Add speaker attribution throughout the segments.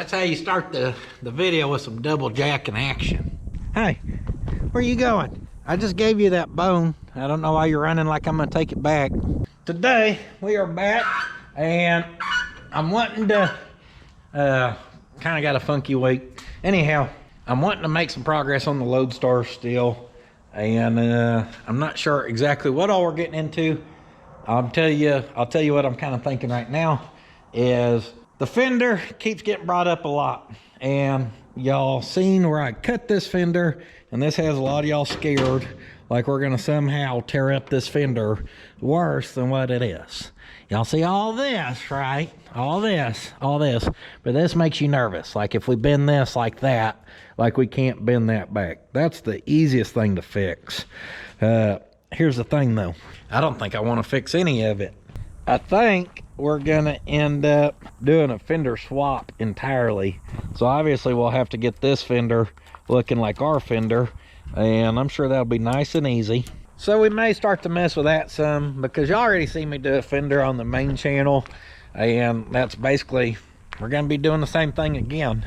Speaker 1: That's how you start the video, with some double jacking action. Hey, where you going? I just gave you that bone. I don't know why you're running like I'm gonna take it back. Today, we are back, and I'm wanting to, kind of got a funky week. Anyhow, I'm wanting to make some progress on the Loadstar still, and I'm not sure exactly what all we're getting into. I'll tell you what I'm kind of thinking right now is the fender keeps getting brought up a lot, and y'all seen where I cut this fender, and this has a lot of y'all scared like we're gonna somehow tear up this fender worse than what it is. Y'all see all this, right? All this, but this makes you nervous. Like if we bend this like that, like we can't bend that back. That's the easiest thing to fix. Here's the thing though, I don't think I want to fix any of it. I think we're gonna end up doing a fender swap entirely. So obviously we'll have to get this fender looking like our fender, and I'm sure that'll be nice and easy. So we may start to mess with that some, because you already see me do a fender on the main channel, and that's basically, we're gonna be doing the same thing again.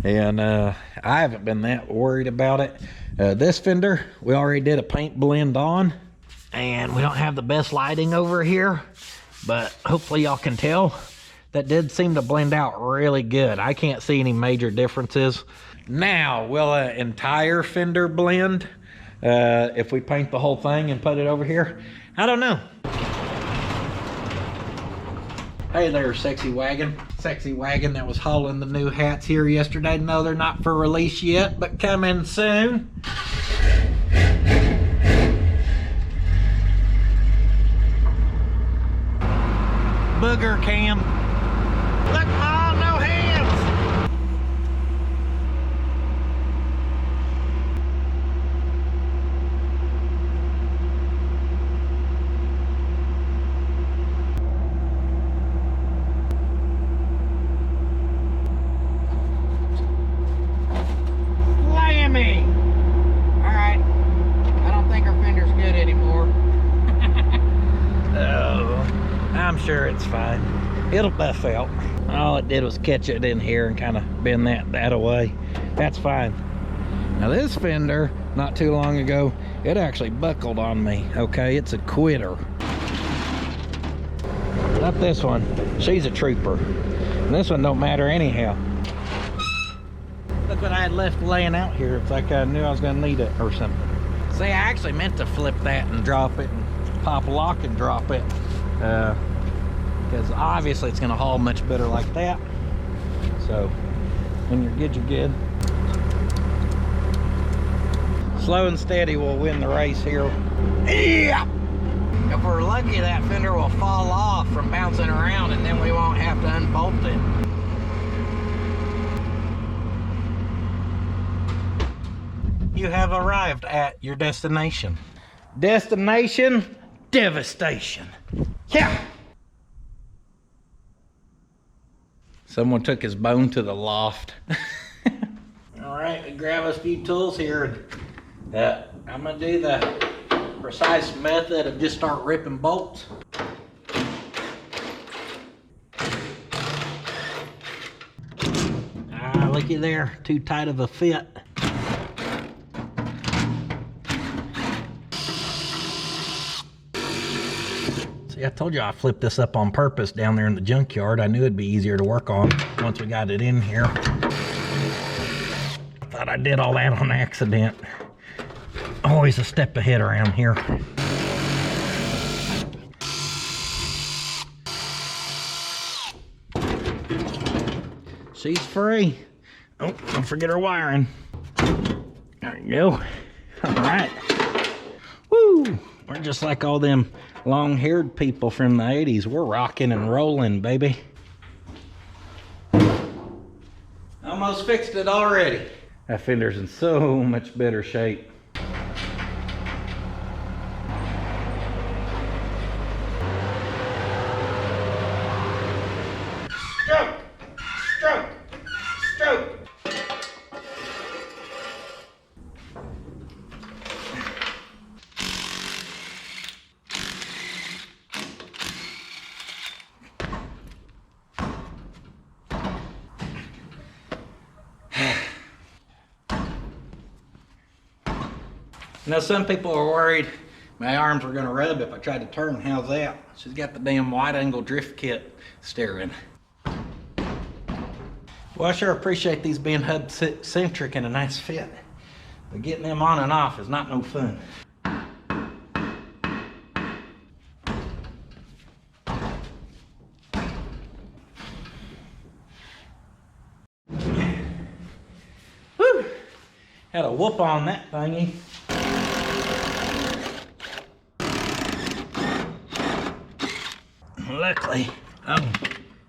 Speaker 1: And I haven't been that worried about it. This fender, we already did a paint blend on, and we don't have the best lighting over here, but hopefully y'all can tell that did seem to blend out really good. I can't see any major differences. Now, will an entire fender blend if we paint the whole thing and put it over here? I don't know. Hey there, sexy wagon. Sexy wagon that was hauling the new hats here yesterday. No, they're not for release yet, but coming soon. Booger cam. Look, Mom, no hands. Slammy. All right. I don't think our fender's good anymore. Oh. I'm sure it's fine. It'll buff out. All it did was catch it in here and kind of bend that away. That's fine. Now this fender, not too long ago, it actually buckled on me. Okay, it's a quitter. Not this one. She's a trooper. And this one don't matter anyhow. Look what I had left laying out here. It's like I knew I was gonna need it or something. See, I actually meant to flip that and drop it and pop a lock and drop it. Because obviously it's going to haul much better like that. So when you're good, you're good. Slow and steady will win the race here. Yeah. If we're lucky, that fender will fall off from bouncing around, and then we won't have to unbolt it. You have arrived at your destination. Destination, devastation. Yeah. Someone took his bone to the loft. All right, we grab us a few tools here. I'm gonna do the precise method of just start ripping bolts. Looky there, too tight of a fit. I told you I flipped this up on purpose down there in the junkyard. I knew it'd be easier to work on once we got it in here. I thought I did all that on accident. Always a step ahead around here. She's free. Oh, don't forget her wiring. There you go. All right. Woo! We're just like all them long-haired people from the 80s. We're rocking and rolling, baby. Almost fixed it already. That fender's in so much better shape. Stroke! Stroke! Stroke! Now some people are worried my arms were gonna rub if I tried to turn. How's that? She's got the damn wide angle drift kit steering. Well, I sure appreciate these being hub centric and a nice fit. But getting them on and off is not no fun. Whew! Had a whoop on that thingy. Luckily,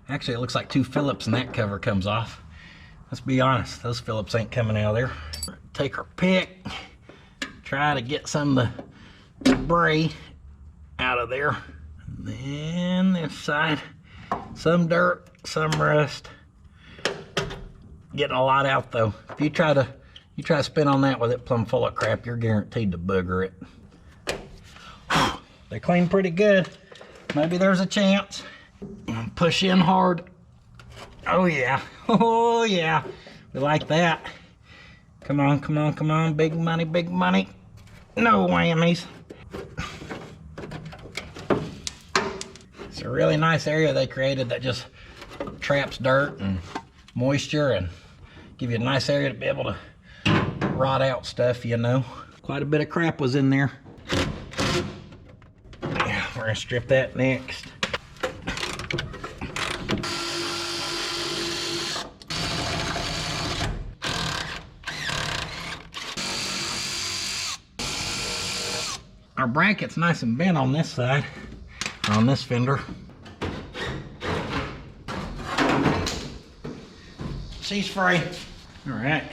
Speaker 1: actually it looks like 2 Phillips and that cover comes off. Let's be honest, those Phillips ain't coming out of there. Take our pick, try to get some of the debris out of there. And then this side, some dirt, some rust. Getting a lot out though. If you try to spin on that with it plumb full of crap, you're guaranteed to booger it. They clean pretty good. Maybe there's a chance. Push in hard. Oh yeah, oh yeah. We like that. Come on, come on, come on. Big money, big money. No whammies. It's a really nice area they created that just traps dirt and moisture and give you a nice area to be able to rot out stuff, you know. Quite a bit of crap was in there. Yeah, we're gonna strip that next. Our bracket's nice and bent on this side, on this fender. She's free. All right.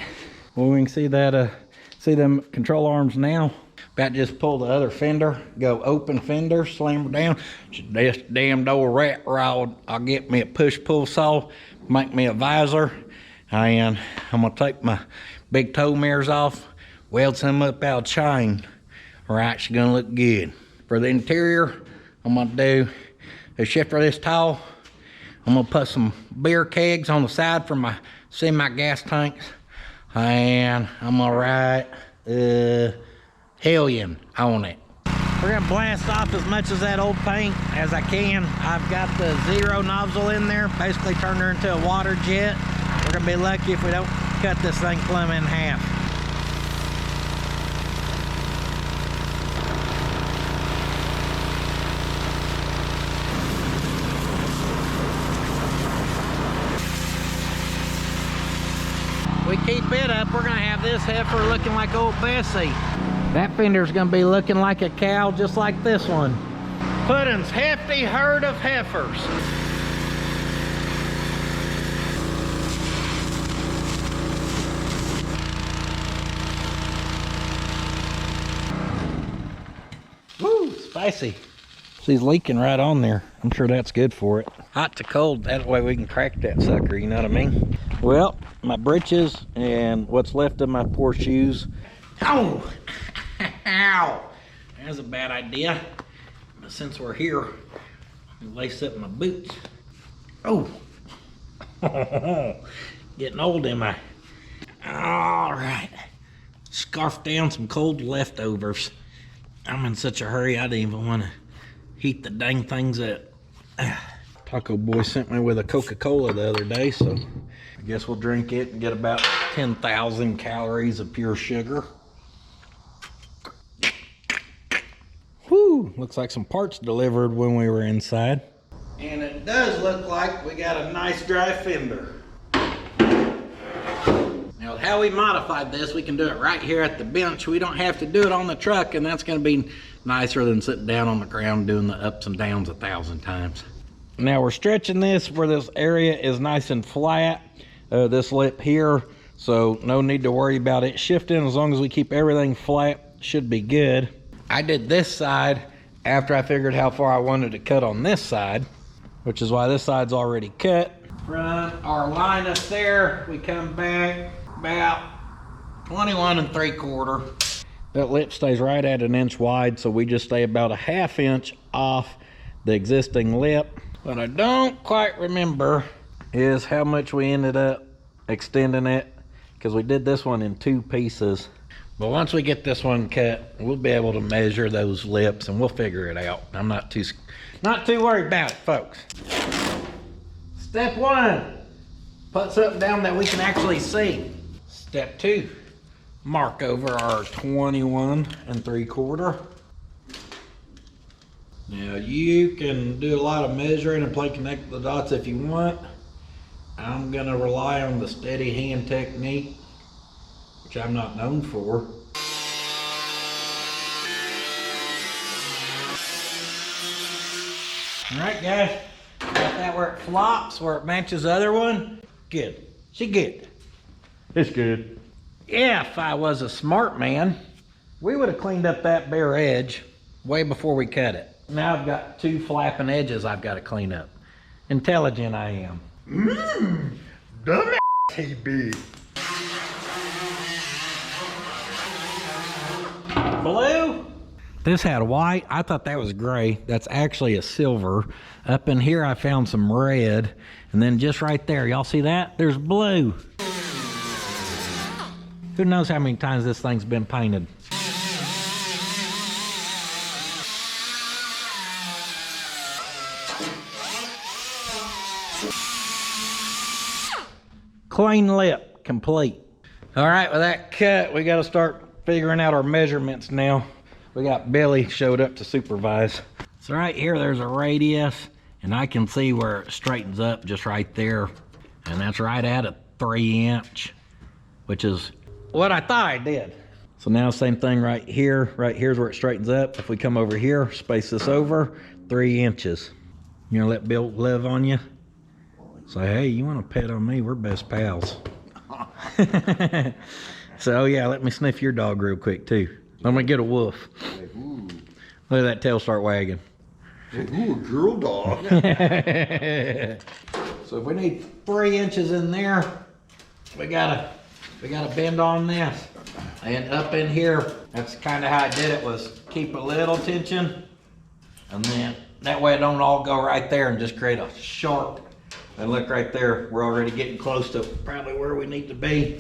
Speaker 1: Well, we can see that, see them control arms now. About just pull the other fender, go open fender, slam her down. This damn old rat rod, I'll get me a push-pull saw, make me a visor, and I'm gonna take my big toe mirrors off, weld some up out of chain. All right, she's gonna look good. For the interior, I'm gonna do a shifter this tall. I'm gonna put some beer kegs on the side for my semi-gas tanks. And I'm gonna write Hellion on it. We're gonna blast off as much of that old paint as I can. I've got the zero nozzle in there, basically turned her into a water jet. We're gonna be lucky if we don't cut this thing plumb in half. We keep it up, we're gonna have this heifer looking like old Bessie. That fender's gonna be looking like a cow just like this one. Puddin's hefty herd of heifers. Woo, spicy. She's leaking right on there. I'm sure that's good for it. Hot to cold, that way we can crack that sucker, you know what I mean? Well, my britches and what's left of my poor shoes. Ow! Ow! That's a bad idea. But since we're here, I'll lace up my boots. Oh! Getting old, am I? All right. Scarf down some cold leftovers. I'm in such a hurry, I didn't even want to heat the dang things up. Taco Boy sent me with a Coca-Cola the other day, so I guess we'll drink it and get about 10,000 calories of pure sugar. Whew, looks like some parts delivered when we were inside. And it does look like we got a nice dry fender. Now, how we modified this, we can do it right here at the bench. We don't have to do it on the truck, and that's gonna be nicer than sitting down on the ground doing the ups and downs 1,000 times. Now we're stretching this where this area is nice and flat, this lip here, so no need to worry about it shifting. As long as we keep everything flat, should be good. I did this side after I figured how far I wanted to cut on this side, which is why this side's already cut. From our line up there, we come back about 21 3/4. That lip stays right at 1 inch wide, so we just stay about a 1/2 inch off the existing lip. What I don't quite remember is how much we ended up extending it, because we did this one in 2 pieces. But once we get this one cut, we'll be able to measure those lips and we'll figure it out. I'm not too worried about it, folks. Step 1, put something down that we can actually see. Step 2, mark over our 21 3/4. Now you can do a lot of measuring and play connect the dots if you want. I'm gonna rely on the steady hand technique, which I'm not known for. All right, guys, got that where it flops, where it matches the other one. Good, she good.
Speaker 2: It's good.
Speaker 1: If I was a smart man, we would have cleaned up that bare edge way before we cut it. Now I've got 2 flapping edges I've got to clean up. Intelligent I am.
Speaker 2: Dumbass he be.
Speaker 1: Blue? This had white. I thought that was gray. That's actually a silver. Up in here I found some red. And then just right there, y'all see that? There's blue. Who knows how many times this thing's been painted? Clean lip, complete. All right, with that cut, we got to start figuring out our measurements now. We got Billy showed up to supervise. So right here, there's a radius, and I can see where it straightens up just right there. And that's right at a 3-inch, which is what I thought I did. So now same thing right here. Right here's where it straightens up. If we come over here, space this over, 3 inches. You gonna let Bill live on you? Say, hey, you want to pet on me? We're best pals. So yeah, let me sniff your dog real quick too. I'm gonna get a woof.
Speaker 2: Ooh.
Speaker 1: Look at that tail start wagging.
Speaker 2: Ooh, girl dog.
Speaker 1: So if we need 3 inches in there, we gotta bend on this. And up in here, that's kind of how I did it, was keep a little tension, and then that way it don't all go right there and just create a sharp. And look right there, we're already getting close to probably where we need to be.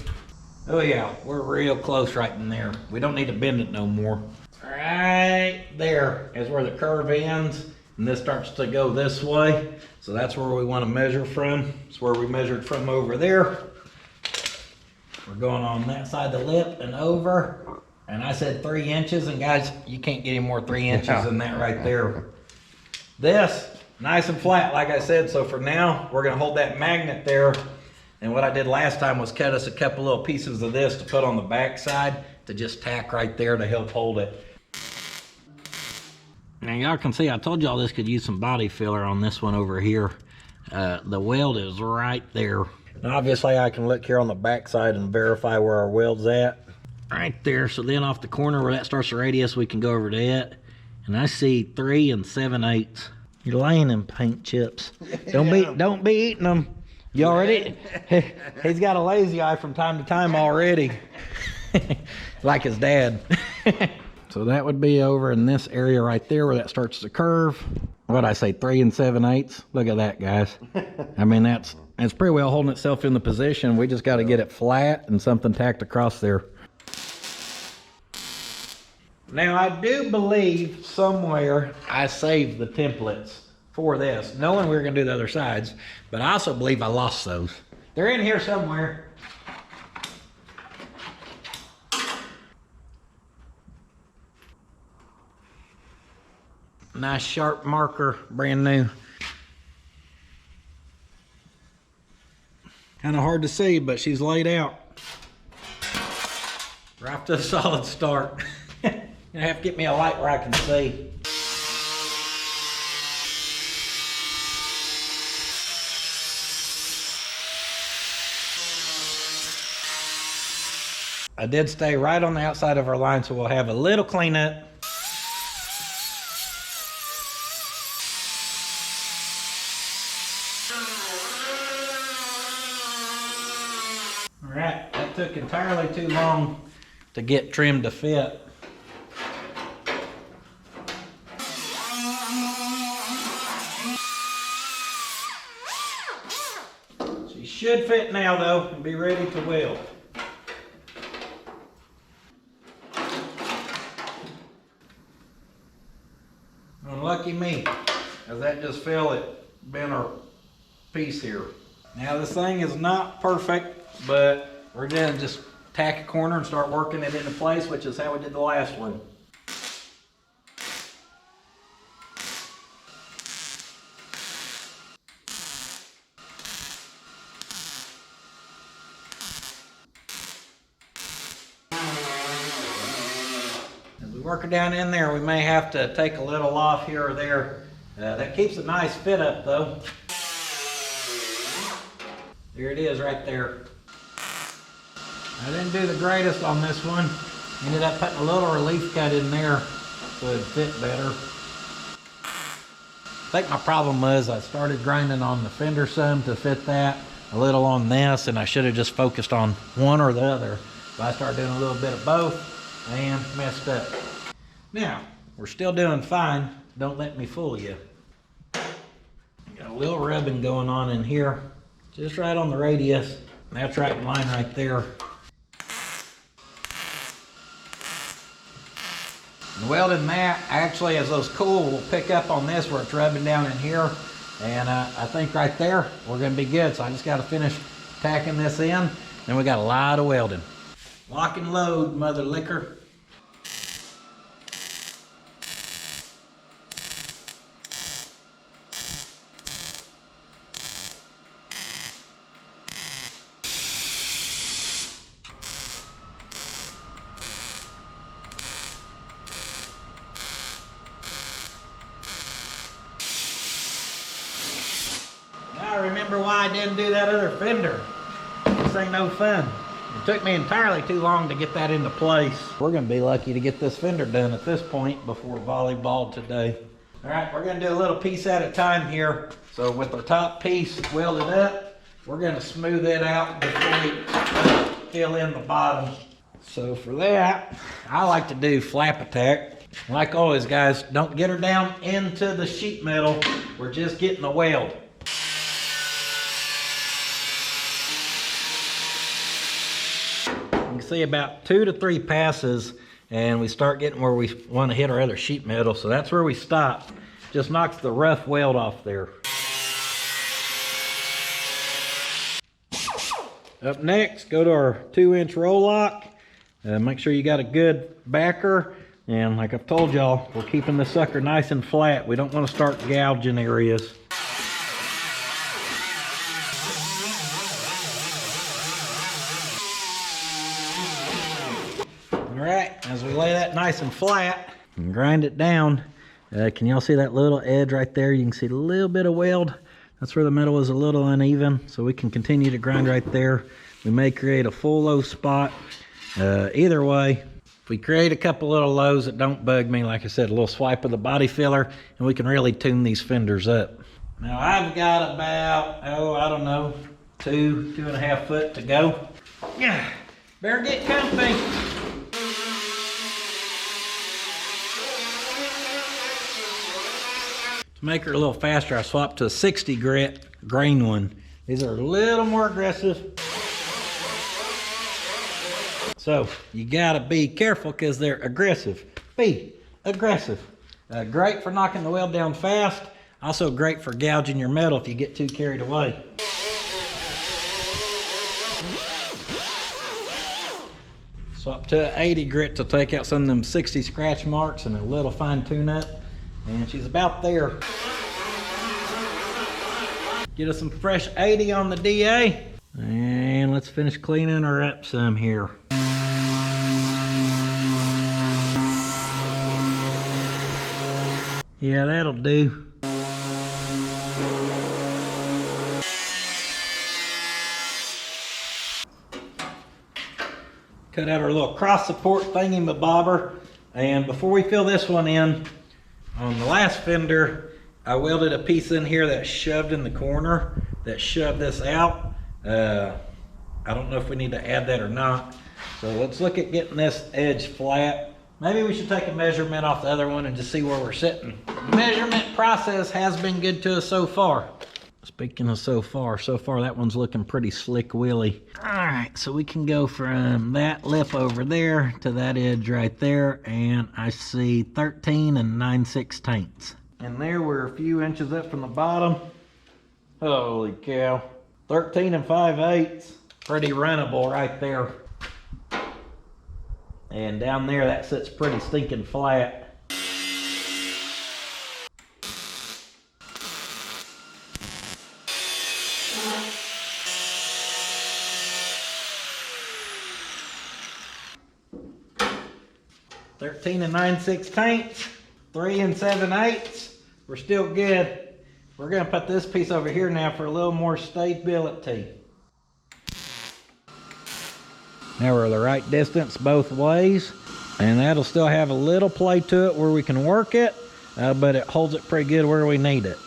Speaker 1: Oh yeah, we're real close right in there. We don't need to bend it no more. Right there is where the curve ends, and this starts to go this way. So that's where we want to measure from. It's where we measured from over there. We're going on that side of the lip and over. And I said 3 inches, and guys, you can't get any more 3 inches than that right there. This, nice and flat, like I said. So for now, we're gonna hold that magnet there. And what I did last time was cut us a couple little pieces of this to put on the back side to just tack right there to help hold it. Now y'all can see, I told y'all this could use some body filler on this one over here. The weld is right there. And obviously I can look here on the back side and verify where our weld's at. Right there, so then off the corner where that starts the radius, we can go over to it. And I see 3 7/8. You're laying in paint chips. Don't be eating them. You already, he's got a lazy eye from time to time already. Like his dad. So that would be over in this area right there where that starts to curve. What'd I say, 3 7/8? Look at that, guys. I mean, it's pretty well holding itself in the position. We just got to get it flat and something tacked across there. Now, I do believe somewhere I saved the templates for this, knowing we were going to do the other sides, but I also believe I lost those. They're in here somewhere. Nice sharp marker, brand new. Kind of hard to see, but she's laid out. We're off to a solid start. I have to get me a light where I can see. I did stay right on the outside of our line, so we'll have a little cleanup. All right, that took entirely too long to get trimmed to fit. She should fit now though, and be ready to weld. lucky me, as that just fell at bent our piece here. Now this thing is not perfect, but we're gonna just tack a corner and start working it into place, which is how we did the last one. As we work it down in there, we may have to take a little off here or there. That keeps a nice fit up though. There it is right there. I didn't do the greatest on this one. Ended up putting a little relief cut in there so it'd fit better. I think my problem was I started grinding on the fender some to fit that, a little on this, and I should have just focused on one or the other. But I started doing a little bit of both and messed up. Now, we're still doing fine. Don't let me fool you. Got a little rubbing going on in here, just right on the radius. That's right in line right there. And welding that, actually, as those cool, will pick up on this where it's rubbing down in here. And I think right there, we're gonna be good. So I just gotta finish tacking this in. Then we got a lot of welding. Lock and load, mother liquor. I remember why I didn't do that other fender. This ain't no fun. It took me entirely too long to get that into place. We're gonna be lucky to get this fender done at this point before volleyball today. All right, we're gonna do a little piece at a time here. So with the top piece welded up, we're gonna smooth it out before we fill in the bottom. So for that, I like to do flap attack. Like always, guys, don't get her down into the sheet metal. We're just getting the weld. You can see about 2 to 3 passes and we start getting where we want to hit our other sheet metal. So that's where we stop. Just knocks the rough weld off there. Up next, go to our 2-inch roll lock. Make sure you got a good backer. And like I've told y'all, we're keeping the sucker nice and flat. We don't want to start gouging areas. Alright, as we lay that nice and flat and grind it down, can y'all see that little edge right there? You can see a little bit of weld. That's where the metal is a little uneven, so we can continue to grind right there. We may create a full low spot. Either way, if we create a couple little lows that don't bug me, like I said, a little swipe of the body filler, and we can really tune these fenders up. Now I've got about, I don't know, 2.5 foot to go. Yeah, better get comfy. To make her a little faster, I swapped to a 60 grit grain one. These are a little more aggressive. So you gotta be careful because they're aggressive. Be aggressive. Great for knocking the weld down fast. Also great for gouging your metal if you get too carried away. Swap to 80 grit to take out some of them 60 scratch marks and a little fine tune up. And she's about there. Get us some fresh 80 on the DA. And let's finish cleaning her up some here. Yeah, that'll do. Cut out our little cross support thingy-mabobber. And before we fill this one in, on the last fender, I welded a piece in here that shoved in the corner, that shoved this out. I don't know if we need to add that or not. So let's look at getting this edge flat. Maybe we should take a measurement off the other one and just see where we're sitting. The measurement process has been good to us so far. Speaking of so far that one's looking pretty slick wheelie. All right, so we can go from that lip over there to that edge right there, and I see 13 and 9/16. And there we're a few inches up from the bottom. Holy cow. 13 5/8. Pretty runnable right there. And down there that sits pretty stinking flat. $13 9/16, 3 7/8. We're still good. We're gonna put this piece over here now for a little more stability. Now we're the right distance both ways, and that'll still have a little play to it where we can work it, but it holds it pretty good where we need it.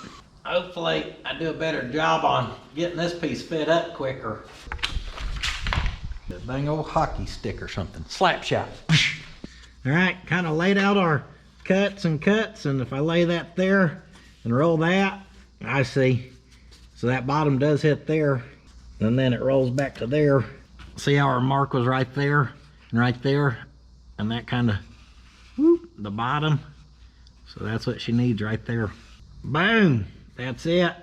Speaker 1: Hopefully I do a better job on getting this piece fit up quicker. The dang old hockey stick or something. Slap shot. All right, kind of laid out our cuts, and if I lay that there and roll that, I see. So that bottom does hit there, and then it rolls back to there. See how our mark was right there, and that kind of, the bottom. So that's what she needs right there. Boom, that's it.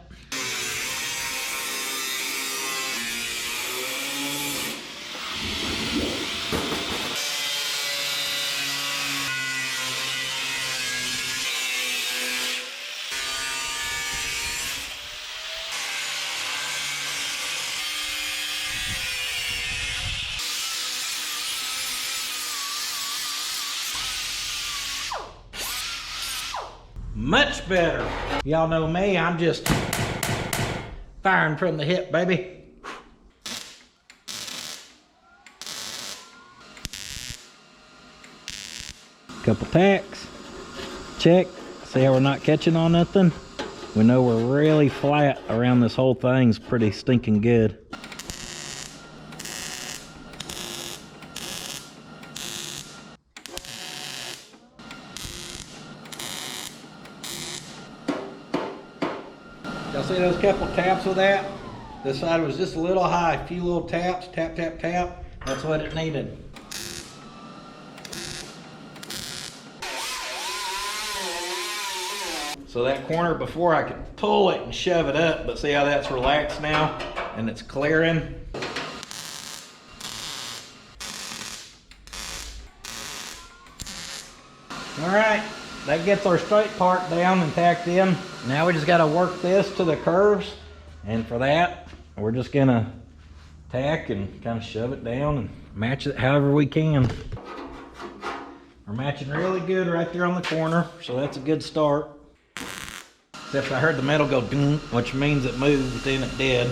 Speaker 1: Much better. Y'all know me, I'm just firing from the hip, baby. Couple tacks, check. See how we're not catching on nothing? We know we're really flat around this whole thing's pretty stinking good. Y'all see those couple taps with that? This side was just a little high, a few little taps, tap, tap, tap. That's what it needed. So that corner before I could pull it and shove it up, but see how that's relaxed now and it's clearing? All right, that gets our straight part down and tacked in. Now we just gotta work this to the curves, and for that, we're just gonna tack and kind of shove it down and match it however we can. We're matching really good right there on the corner, so that's a good start. Except I heard the metal go ding, which means it moved, but then it did.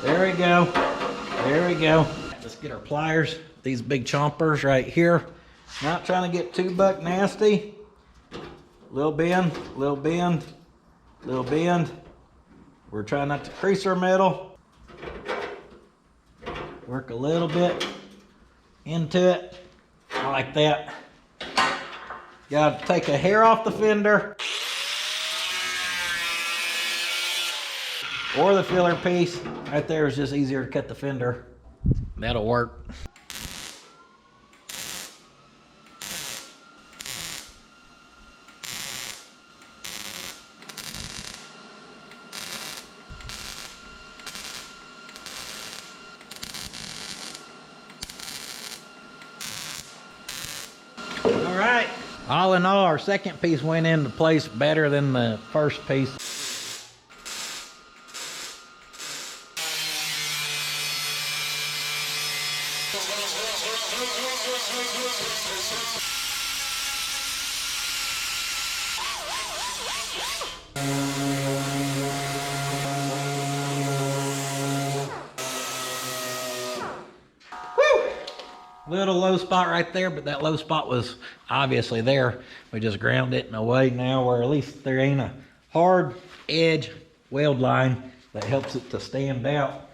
Speaker 1: There we go, there we go. Let's get our pliers, these big chompers right here. Not trying to get too buck nasty. Little bend, little bend, little bend. We're trying not to crease our metal. Work a little bit into it. Like that. Gotta take a hair off the fender or the filler piece. Right there is just easier to cut the fender. That'll work. All in all, our second piece went into place better than the first piece. Little low spot right there, but that low spot was obviously there. We just ground it in a way now where at least there ain't a hard edge weld line that helps it to stand out.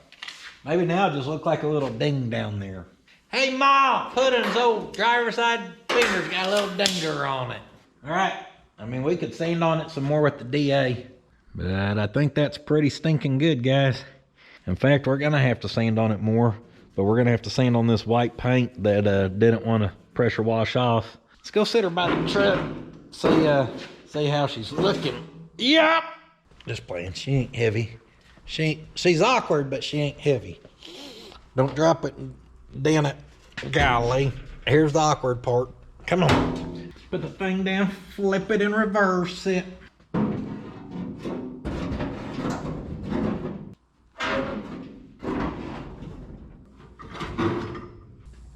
Speaker 1: Maybe now it just look like a little ding down there. Hey Ma, Puddin's old driver's side finger's got a little dinger on it. All right, I mean, we could sand on it some more with the DA, but I think that's pretty stinking good, guys. In fact, we're gonna have to sand on it more but we're gonna have to sand on this white paint that didn't want to pressure wash off. Let's go sit her by the truck, see how she's looking. Yep. Just playing. She ain't heavy. She's awkward, but she ain't heavy. Don't drop it and dent it. Golly. Here's the awkward part. Come on. Put the thing down, flip it and reverse it.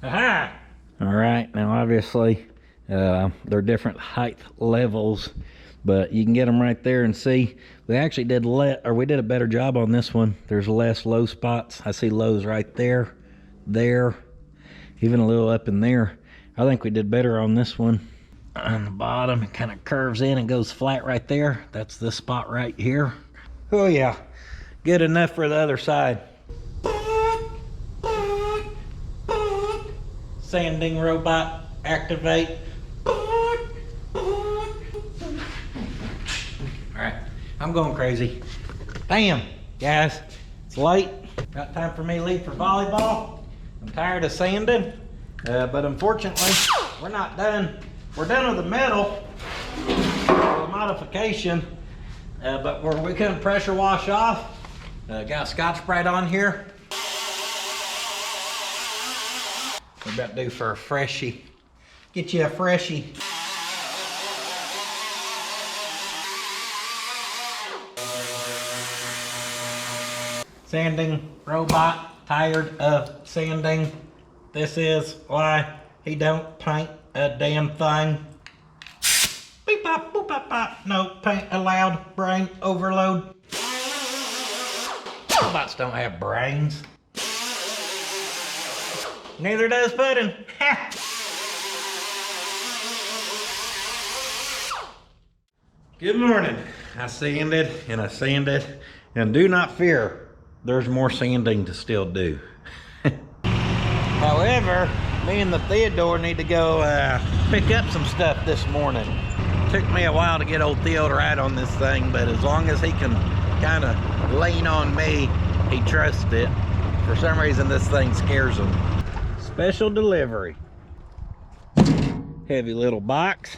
Speaker 1: Aha! All right, now obviously they're different height levels, but you can get them right there and see. We actually did we did a better job on this one. There's less low spots. I see lows right there, even a little up in there. I think we did better on this one. On the bottom, it kind of curves in and goes flat right there. That's this spot right here. Oh yeah, good enough for the other side. Sanding robot, activate. All right, I'm going crazy. Damn, guys, it's late. Got time for me to leave for volleyball. I'm tired of sanding, but unfortunately, we're not done. We're done with the metal, the modification, but we couldn't pressure wash off. Got Scotch-Brite on here. What about to do for a freshie? Get you a freshie. Sanding robot, tired of sanding. This is why he don't paint a damn thing. Beep pop, boop pop pop. No paint allowed. Brain overload. Robots don't have brains. Neither does pudding. Ha! Good morning. I sanded and I sanded, and do not fear, there's more sanding to still do. However, me and the Theodore need to go pick up some stuff this morning. Took me a while to get old Theo to ride on this thing, but as long as he can kind of lean on me, he trusts it. For some reason, this thing scares him. Special delivery. Heavy little box.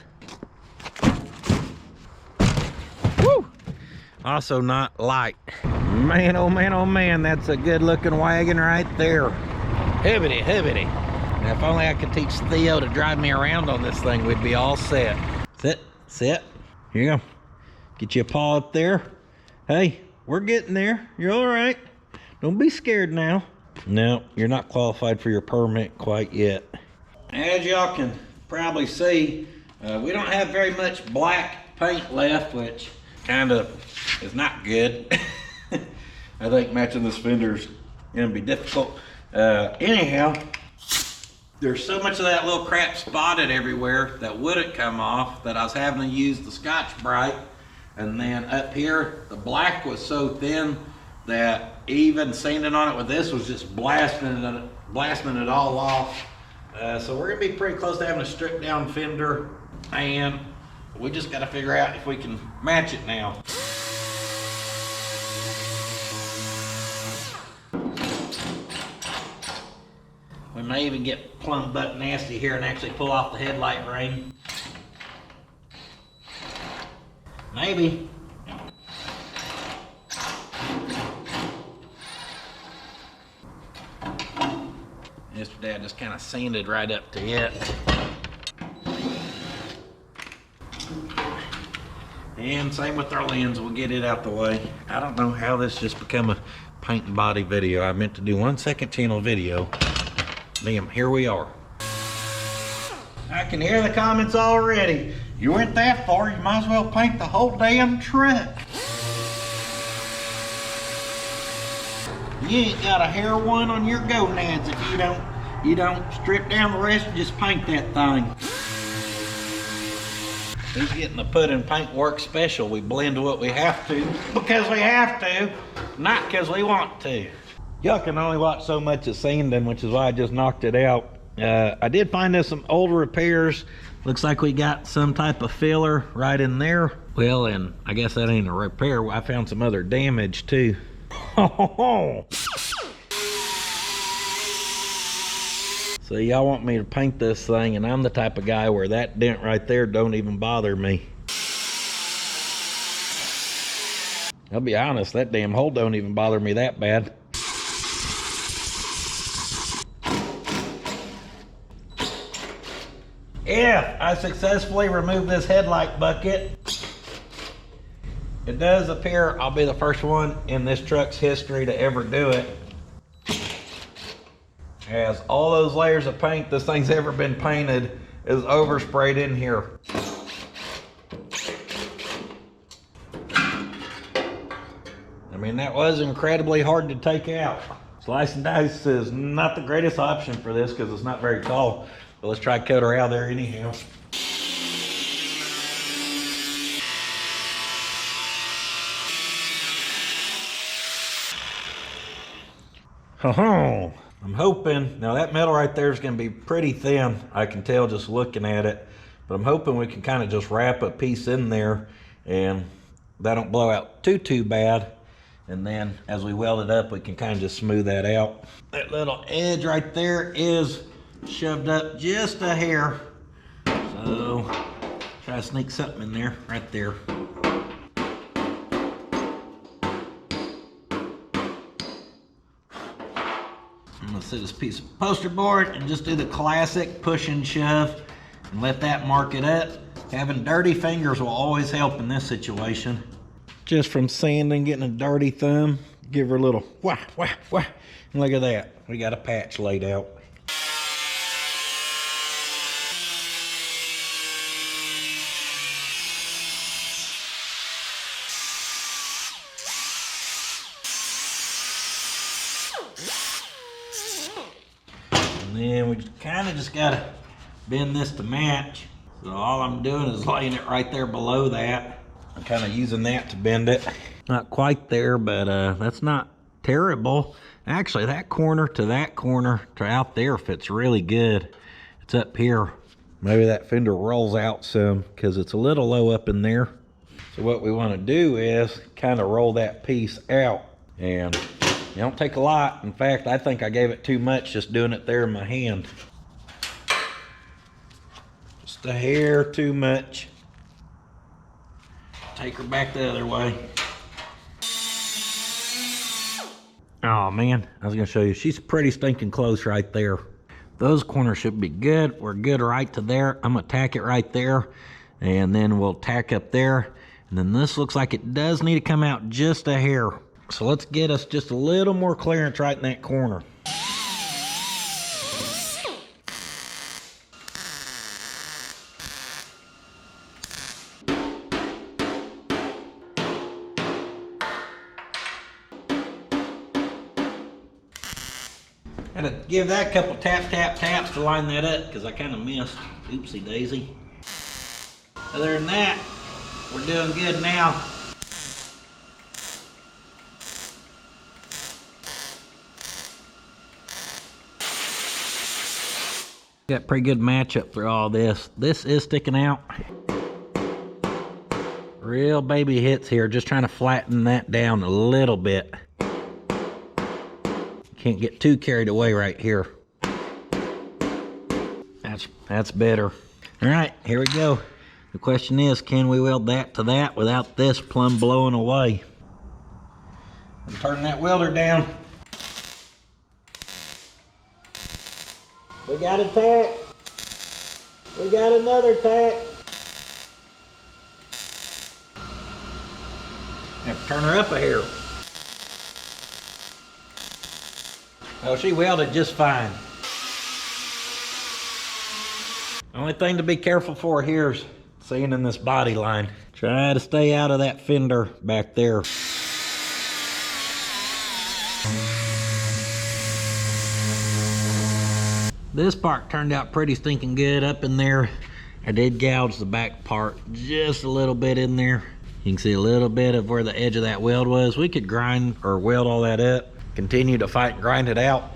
Speaker 1: Woo! Also not light. Man, oh man, oh man, that's a good looking wagon right there. Hibbity, hibbity. Now, if only I could teach Theo to drive me around on this thing, we'd be all set. Sit, sit. Here you go. Get you a paw up there. Hey, we're getting there. You're all right. Don't be scared now. No, you're not qualified for your permit quite yet. As y'all can probably see, we don't have very much black paint left, which kind of is not good. I think matching this Fender's gonna be difficult. Anyhow, there's so much of that little crap spotted everywhere that wouldn't come off that I was having to use the Scotch-Brite. And then up here, the black was so thin that even sanding on it with this was just blasting it all off. So we're gonna be pretty close to having a stripped down Fender, and we just gotta figure out if we can match it now. We may even get plumb butt nasty here and actually pull off the headlight ring. Maybe. Yesterday I just kind of sanded right up to it. And same with our lens, we'll get it out the way. I don't know how this just become a paint and body video. I meant to do 1 second channel video. Damn, here we are. I can hear the comments already. You went that far, you might as well paint the whole damn truck. You ain't got a hair one on your gonads if you don't strip down the rest and just paint that thing. He's getting the pudding paint work special. We blend what we have to because we have to, not because we want to. Y'all can only watch so much of sanding, which is why I just knocked it out. I did find us some old repairs. Looks like we got some type of filler right in there. Well, and I guess that ain't a repair. I found some other damage too. So y'all want me to paint this thing, and I'm the type of guy where that dent right there don't even bother me. I'll be honest, that damn hole don't even bother me that bad. If I successfully remove this headlight bucket, it does appear I'll be the first one in this truck's history to ever do it. As all those layers of paint this thing's ever been painted is oversprayed in here. I mean, that was incredibly hard to take out. Slice and dice is not the greatest option for this because it's not very tall. But let's try to cut her out there anyhow. I'm hoping, now that metal right there is going to be pretty thin, I can tell just looking at it, but I'm hoping we can kind of just wrap a piece in there and that don't blow out too bad, and then as we weld it up we can kind of just smooth that out. That little edge right there is shoved up just a hair, so try to sneak something in there right there. I'm gonna set this piece of poster board and just do the classic push and shove and let that mark it up. Having dirty fingers will always help in this situation. Just from sanding, getting a dirty thumb, give her a little wah, wah, wah. And look at that, we got a patch laid out. And then we kind of just gotta bend this to match. So all I'm doing is laying it right there below that. I'm kind of using that to bend it. Not quite there, but that's not terrible. Actually, that corner to out there fits really good. It's up here. Maybe that fender rolls out some because it's a little low up in there. So what we want to do is kind of roll that piece out, and it don't take a lot. In fact, I think I gave it too much just doing it there in my hand. Just a hair too much. Take her back the other way. Oh man, I was gonna show you, she's pretty stinking close right there. Those corners should be good. We're good right to there. I'm gonna tack it right there, and then we'll tack up there. And then this looks like it does need to come out just a hair. So let's get us just a little more clearance right in that corner. Had to give that a couple taps to line that up because I kind of missed. Oopsie daisy. Other than that, we're doing good now. Got pretty good matchup for all this. This is sticking out. Real baby hits here, just trying to flatten that down a little bit. Can't get too carried away right here. That's better. All right, here we go. The question is, can we weld that to that without this plumb blowing away? I'm turning that welder down. We got a tack. We got another tack. Have to turn her up a hair. Oh, she welded just fine. Only thing to be careful for here is seeing in this body line. Try to stay out of that fender back there. This part turned out pretty stinking good up in there. I did gouge the back part just a little bit in there. You can see a little bit of where the edge of that weld was. We could grind or weld all that up, continue to fight and grind it out.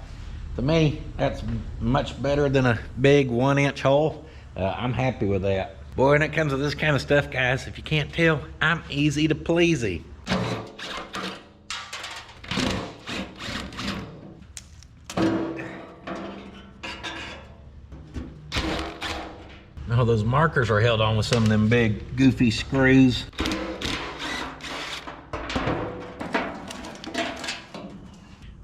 Speaker 1: To me, that's much better than a big 1-inch hole. I'm happy with that. Boy, when it comes to this kind of stuff, guys, if you can't tell, I'm easy to pleasy. Oh, those markers are held on with some of them big goofy screws.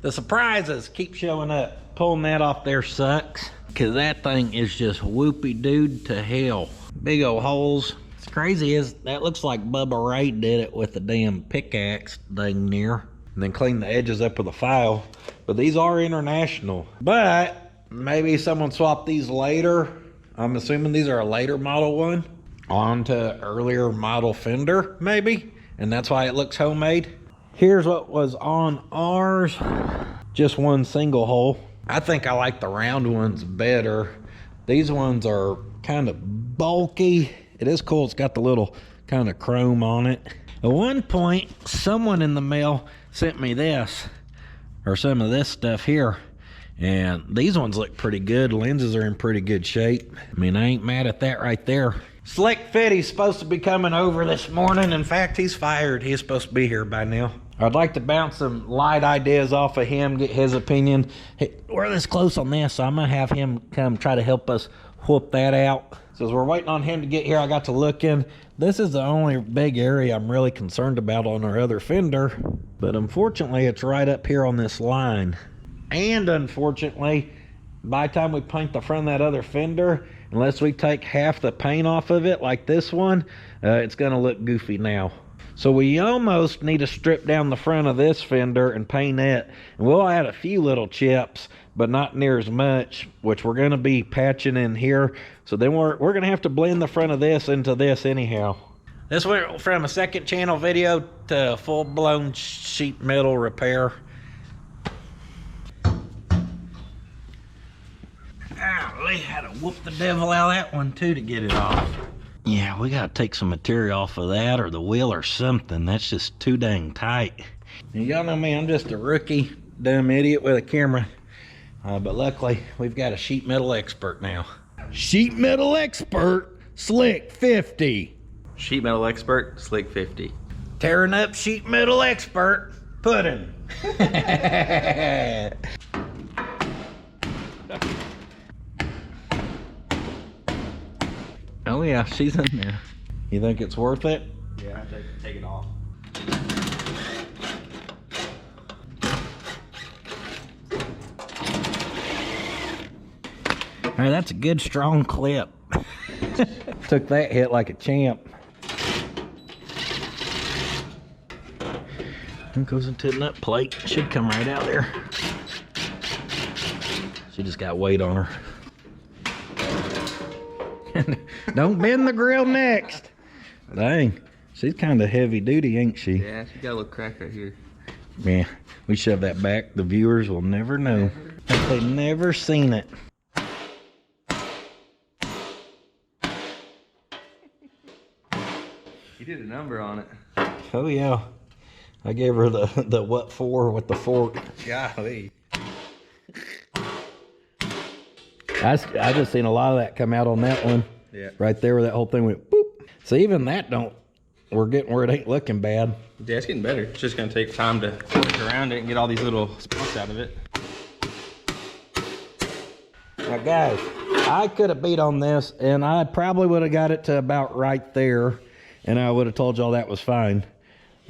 Speaker 1: The surprises keep showing up. Pulling that off there sucks, because that thing is just whoopie-doo to hell. Big old holes. It's crazy is that looks like Bubba Ray did it with the damn pickaxe thing near, and then cleaned the edges up with a file. But these are international. But maybe someone swapped these later. I'm assuming these are a later model one onto earlier model Fender, maybe, and that's why it looks homemade. Here's what was on ours. Just one single hole. I think I like the round ones better. These ones are kind of bulky. It is cool. It's got the little kind of chrome on it. At one point, someone in the mail sent me this, or some of this stuff here. And these ones look pretty good. Lenses are in pretty good shape. I mean, I ain't mad at that right there. Slick Fitty's supposed to be coming over this morning. In fact, he's fired. He's supposed to be here by now. I'd like to bounce some light ideas off of him, get his opinion. Hey, we're this close on this, so I'm gonna have him come try to help us whoop that out. So as we're waiting on him to get here, I got to look in. This is the only big area I'm really concerned about on our other Fender, but unfortunately it's right up here on this line. And unfortunately, by the time we paint the front of that other Fender, unless we take half the paint off of it like this one, it's gonna look goofy now. So we almost need to strip down the front of this Fender and paint it. And we'll add a few little chips, but not near as much, which we're gonna be patching in here. So then we're gonna have to blend the front of this into this anyhow. This went from a second channel video to full-blown sheet metal repair. Golly, had to whoop the devil out of that one too to get it off. Yeah, we gotta take some material off of that or the wheel or something. That's just too dang tight. And y'all know me, I'm just a rookie, dumb idiot with a camera. But luckily, we've got a sheet metal expert now. Sheet metal expert, Slick 50.
Speaker 3: Sheet metal expert, Slick 50.
Speaker 1: Tearing up sheet metal expert, Puddin'. Oh yeah, she's in there. You think it's worth it?
Speaker 3: Yeah, I have to take it off.
Speaker 1: All right, that's a good strong clip. Took that hit like a champ. And goes into the nut plate. Should come right out there. She just got weight on her. Don't bend the grill next. Dang, she's kind of heavy duty, ain't she?
Speaker 3: Yeah, she got a little crack right here.
Speaker 1: Yeah, we shove that back. The viewers will never know. If they've never seen it.
Speaker 3: You did a number on it.
Speaker 1: Oh yeah, I gave her the what for with the fork. Golly. I just seen a lot of that come out on that one.
Speaker 3: Yeah.
Speaker 1: Right there where that whole thing went boop. So even that we're getting where it ain't looking bad.
Speaker 3: Yeah, it's getting better. It's just gonna take time to work around it and get all these little spots out of it.
Speaker 1: Now guys, I could have beat on this and I probably would have got it to about right there and I would have told y'all that was fine.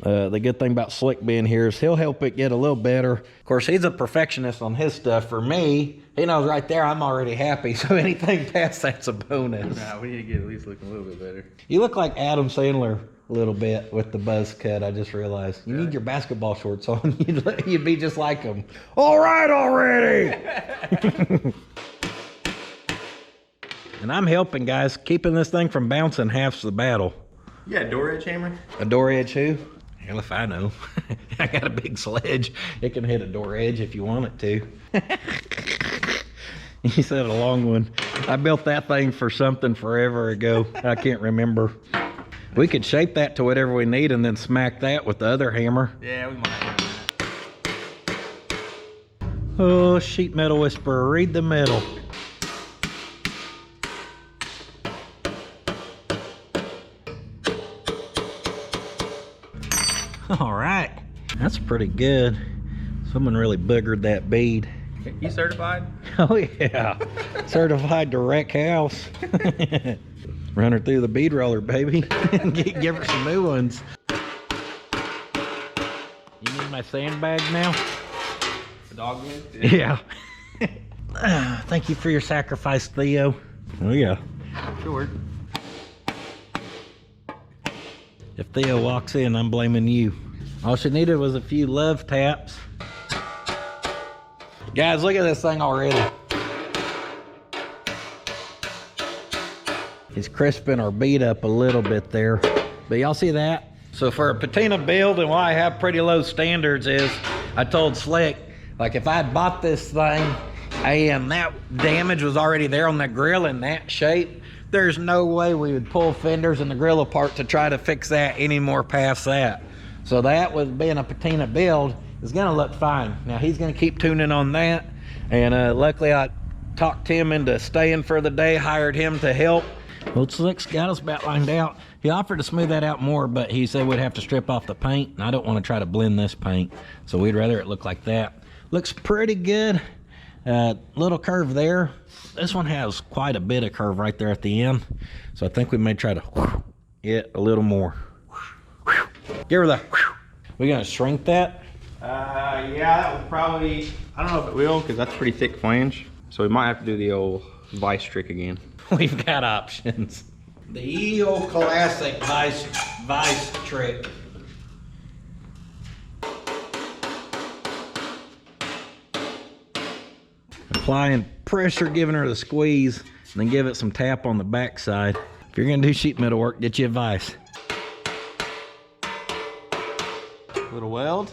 Speaker 1: The good thing about Slick being here is he'll help it get a little better. Of course, he's a perfectionist on his stuff. For me, he knows right there I'm already happy, so anything past that's a bonus.
Speaker 3: Nah, we need to get at least looking a little bit better.
Speaker 1: You look like Adam Sandler a little bit with the buzz cut, I just realized. You need your basketball shorts on. You'd be just like him. All right already! And I'm helping, guys. Keeping this thing from bouncing half's the battle.
Speaker 3: You got a door edge hammer?
Speaker 1: A door edge who? Hell if I know. I got a big sledge. It can hit a door edge if you want it to. You said a long one. I built that thing for something forever ago. I can't remember. We could shape that to whatever we need and then smack that with the other hammer.
Speaker 3: Yeah, we might do that.
Speaker 1: Oh, sheet metal whisperer, read the metal. All right, that's pretty good. Someone really boogered that bead.
Speaker 3: You certified?
Speaker 1: Oh yeah, certified direct house. Run her through the bead roller, baby. Give her some new ones. You need my sandbag now?
Speaker 3: The dog bin?
Speaker 1: Yeah. Thank you for your sacrifice, Theo. Oh yeah.
Speaker 3: Sure.
Speaker 1: If Theo walks in, I'm blaming you. All she needed was a few love taps. Guys, look at this thing already. He's crisping our bead up a little bit there. But y'all see that? So for a patina build, and why I have pretty low standards is, I told Slick, like if I'd bought this thing and that damage was already there on the grill in that shape, there's no way we would pull fenders and the grill apart to try to fix that any more past that. So that, with being a patina build, is gonna look fine. Now he's gonna keep tuning on that, and luckily I talked Tim into staying for the day, hired him to help. Well, Slick's got us about lined out. He offered to smooth that out more, but he said we'd have to strip off the paint, and I don't want to try to blend this paint, so we'd rather it look like that. Looks pretty good. Little curve there. This one has quite a bit of curve right there at the end, so I think we may try to it a little more. Give her the. We gonna shrink that?
Speaker 3: Yeah, that would probably, I don't know if it will, because that's pretty thick flange. So we might have to do the old vice trick again.
Speaker 1: We've got options. The EO classic vice trick. Applying pressure, giving her the squeeze, and then give it some tap on the backside. If you're gonna do sheet metal work, get you a vice.
Speaker 3: Little weld.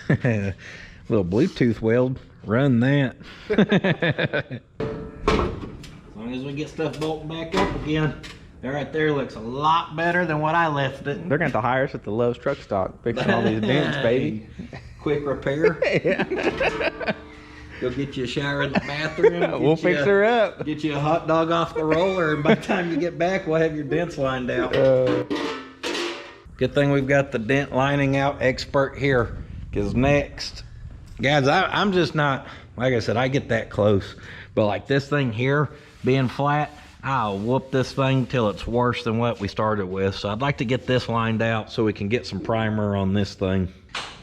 Speaker 1: Little Bluetooth weld. Run that. As long as we get stuff bolted back up again. That right there looks a lot better than what I left it.
Speaker 3: They're going to have to hire us at the Lowe's truck stop, fixing all these dents, baby.
Speaker 1: Quick repair.
Speaker 3: Yeah.
Speaker 1: Go get you a shower in the bathroom.
Speaker 3: We'll fix her up.
Speaker 1: Get you a hot dog off the roller, and by the time you get back, we'll have your dents lined out. Good thing we've got the dent lining out expert here, because next, guys, I'm just not, like I said, I get that close, but like this thing here being flat, I'll whoop this thing till it's worse than what we started with. So I'd like to get this lined out so we can get some primer on this thing.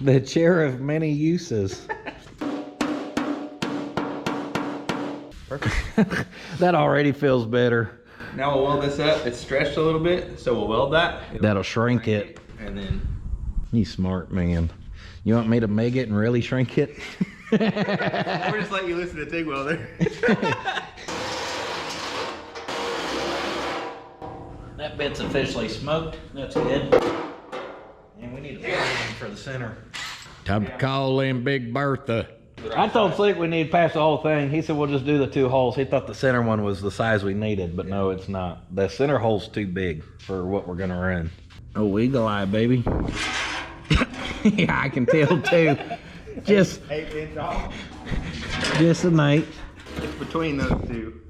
Speaker 1: The chair of many uses.
Speaker 3: Perfect.
Speaker 1: That already feels better.
Speaker 3: Now we'll weld this up. It's stretched a little bit, so we'll weld that.
Speaker 1: That'll shrink it.
Speaker 3: And then...
Speaker 1: You smart man. You want me to make it and really shrink it?
Speaker 3: We're just letting you listen to TIG welder.
Speaker 1: That bit's officially smoked. That's good. And we need a plug for the center. Time to call in Big Bertha. I told Slick we need to pass the whole thing. He said we'll just do the 2 holes. He thought the center one was the size we needed, but no, it's not. The center hole's too big for what we're gonna run. Oh, eagle eye, baby. Yeah, I can tell too. Just
Speaker 3: 8 inch off.
Speaker 1: Just an 8.
Speaker 3: It's between those two.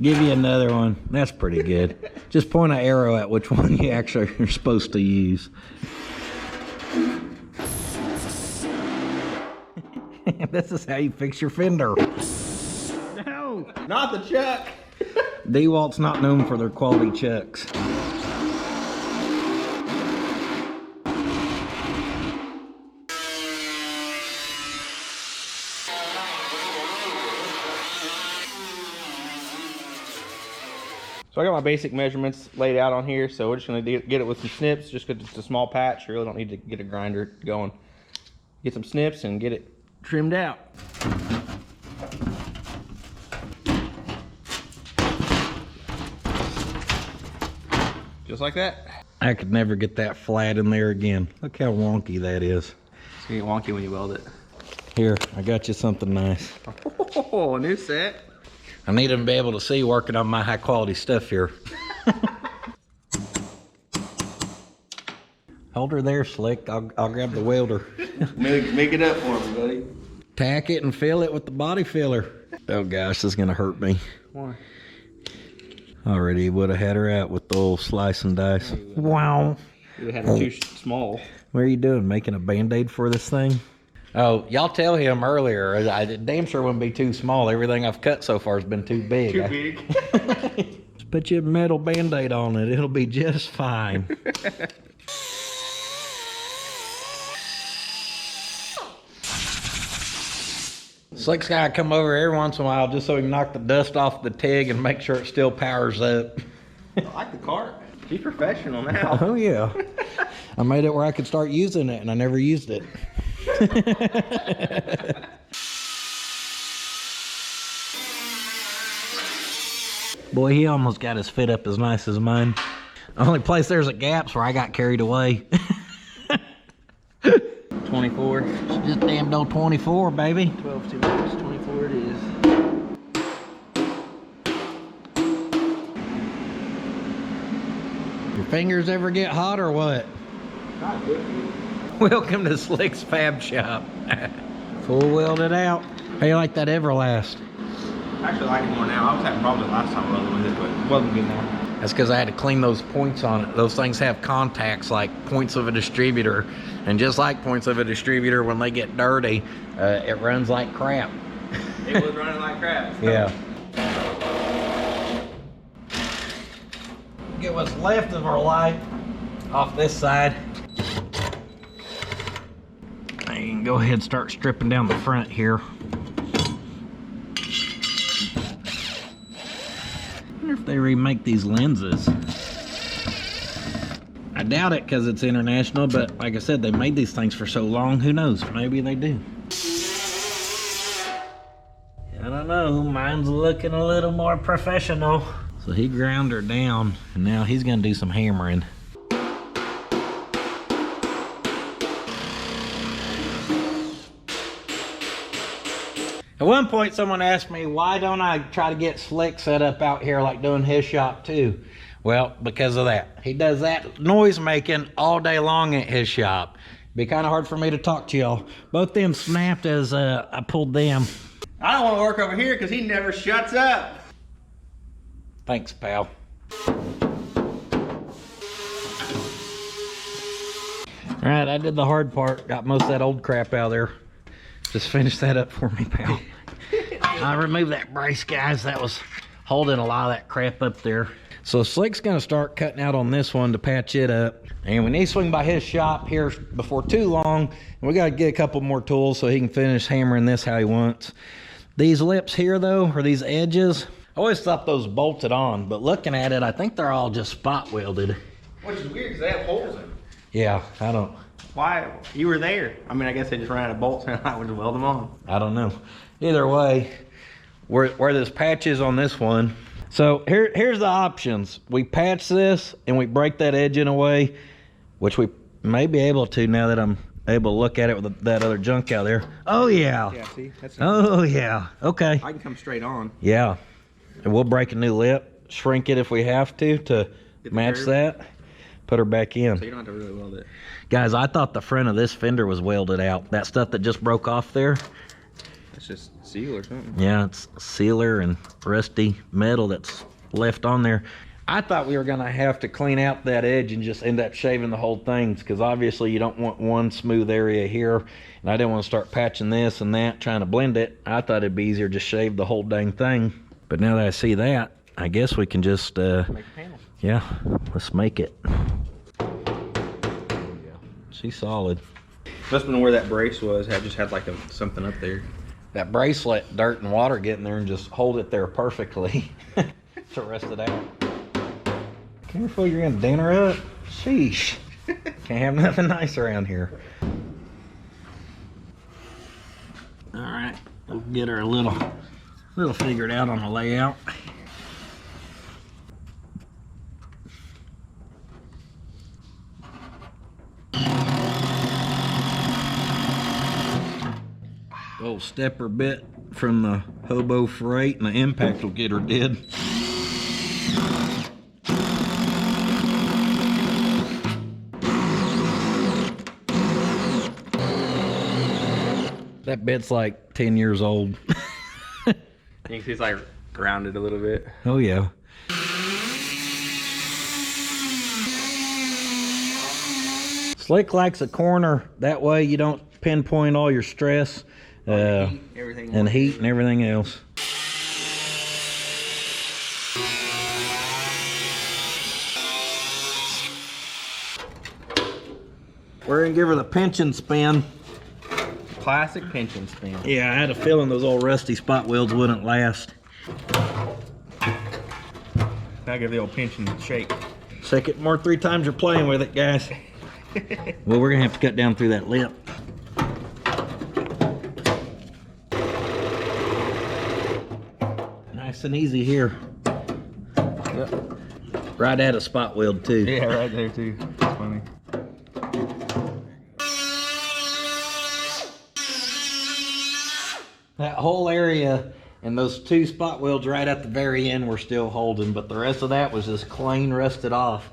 Speaker 1: Give you another one. That's pretty good. Just point an arrow at which one you actually are supposed to use. This is how you fix your fender.
Speaker 3: No, not the chuck.
Speaker 1: DeWalt's not known for their quality chucks.
Speaker 3: So I got my basic measurements laid out on here, so we're just gonna get it with some snips, just because it's a small patch. You really don't need to get a grinder going. Get some snips and get it trimmed out. Just like that.
Speaker 1: I could never get that flat in there again. Look how wonky that is.
Speaker 3: It's gonna get wonky when you weld it.
Speaker 1: Here, I got you something nice.
Speaker 3: Oh, a new set.
Speaker 1: I need them to be able to see working on my high quality stuff here. Hold her there, Slick. I'll grab the welder.
Speaker 3: Make it up for me, buddy.
Speaker 1: Tack it and fill it with the body filler. Oh gosh, this is gonna hurt me.
Speaker 3: Why?
Speaker 1: Already would have had her out with the old slice and dice. Wow.
Speaker 3: You had it too small.
Speaker 1: What are you doing? Making a band-aid for this thing? Oh, y'all tell him earlier. I damn sure wouldn't be too small. Everything I've cut so far has been too big.
Speaker 3: Too big.
Speaker 1: Just Put your metal Band-Aid on it. It'll be just fine. Slick's gotta come over every once in a while just so he can knock the dust off the TIG and make sure it still powers up.
Speaker 3: I like the cart. She's professional now.
Speaker 1: Oh yeah. I made it where I could start using it and I never used it. Boy, he almost got his fit up as nice as mine. The only place there's a gap's where I got carried away.
Speaker 3: 24.
Speaker 1: It's just damn old 24, baby.
Speaker 3: 12 too much. 24 it is.
Speaker 1: Your fingers ever get hot or what?
Speaker 3: Not good.
Speaker 1: Welcome to Slick's Fab Shop. Full welded out. How you like that Everlast?
Speaker 3: I actually like it more now. I was having problems last time welding with it, but it wasn't good now.
Speaker 1: That's because I had to clean those points on it. Those things have contacts like points of a distributor. And just like points of a distributor, when they get dirty, it runs like crap.
Speaker 3: It was running like crap.
Speaker 1: Yeah. Get what's left of our light off this side. I can go ahead and start stripping down the front here. I wonder if they remake these lenses. I doubt it because it's international, but like I said, they made these things for so long, who knows? Maybe they do. I don't know, mine's looking a little more professional. So he ground her down, and now he's gonna do some hammering. At one point, someone asked me, why don't I try to get Slick set up out here like doing his shop too? Well, because of that. He does that noise making all day long at his shop. Be kind of hard for me to talk to y'all. Both them snapped as I pulled them.
Speaker 3: I don't want to work over here because he never shuts up.
Speaker 1: Thanks, pal. All right, I did the hard part. Got most of that old crap out of there. Just finish that up for me, pal. I removed that brace, guys. That was holding a lot of that crap up there. So Slick's gonna start cutting out on this one to patch it up. And we need to swing by his shop here before too long. And we gotta get a couple more tools so he can finish hammering this how he wants. These lips here though, or these edges, I always thought those bolted on, but looking at it, I think they're all just spot welded.
Speaker 3: Which is weird because they have holes in them.
Speaker 1: Yeah, I don't.
Speaker 3: Why? You were there. I mean, I guess they just ran out of bolts and I would just weld them on.
Speaker 1: I don't know. Either way, where this patch is on this one. So here's the options. We patch this and we break that edge in a way, which we may be able to now that I'm able to look at it with that other junk out there. Oh yeah.
Speaker 3: Yeah, see? That's
Speaker 1: Oh yeah. Okay.
Speaker 3: I can come straight on.
Speaker 1: Yeah. And we'll break a new lip, shrink it if we have to match
Speaker 3: curve.
Speaker 1: that, put her back in.
Speaker 3: So you don't have to really weld it.
Speaker 1: Guys, I thought the front of this fender was welded out. That stuff that just broke off there.
Speaker 3: That's just seal or something.
Speaker 1: Yeah, it's sealer and rusty metal that's left on there. I thought we were gonna have to clean out that edge and just end up shaving the whole thing, because obviously you don't want one smooth area here, and I didn't want to start patching this and that, trying to blend it. I thought it'd be easier to just shave the whole dang thing. But now that I see that, I guess we can just,
Speaker 3: Make a panel.
Speaker 1: yeah, let's make it. She's solid.
Speaker 3: Must have been where that brace was. Just had like something up there.
Speaker 1: That bracelet, dirt and water get in there and just hold it there perfectly to rest it out. Careful, you're gonna dent her up. Sheesh. Can't have nothing nice around here. All right, we'll get her a little figured out on the layout. Old stepper bit from the hobo freight, and the impact will get her dead. That bit's like 10 years old.
Speaker 3: You can see it's like rounded a little bit.
Speaker 1: Oh yeah. Slick likes a corner, that way you don't pinpoint all your stress
Speaker 3: Everything
Speaker 1: and heat and everything else. We're gonna give her the pinch and spin.
Speaker 3: Classic pinch and spin.
Speaker 1: Yeah, I had a feeling those old rusty spot welds wouldn't last.
Speaker 3: Now give the old pinch and shake.
Speaker 1: Shake it more 3 times you're playing with it, guys. Well, we're gonna have to cut down through that lip. Nice and easy here.
Speaker 3: Yep.
Speaker 1: Right at a spot weld too.
Speaker 3: Yeah, right there too. That's funny.
Speaker 1: That whole area and those 2 spot welds right at the very end were still holding, but the rest of that was just clean rusted off.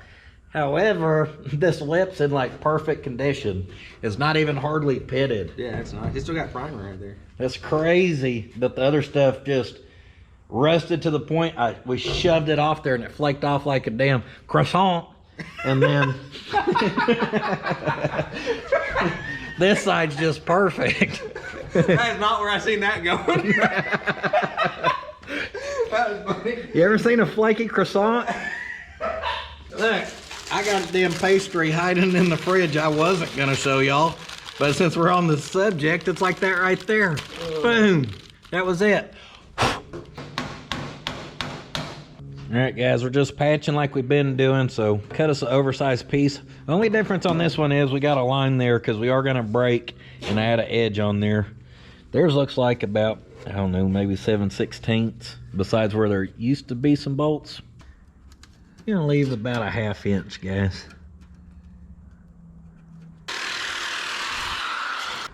Speaker 1: However, this lip's in like perfect condition. It's not even hardly pitted.
Speaker 3: Yeah, that's nice. It's still got primer right there.
Speaker 1: That's crazy that the other stuff just rusted to the point we shoved it off there and it flaked off like a damn croissant. And then this side's just perfect.
Speaker 3: That is not where I seen that going. That was funny.
Speaker 1: You ever seen a flaky croissant? Look, I got a damn pastry hiding in the fridge I wasn't gonna show y'all, but since we're on the subject, it's like that right there. Boom. That was it. All right, guys, we're just patching like we've been doing, so cut us an oversized piece. The only difference on this one is we got a line there because we are gonna break and add an edge on there. Theirs looks like about, I don't know, maybe 7/16, besides where there used to be some bolts. You're gonna leave about a 1/2 inch, guys.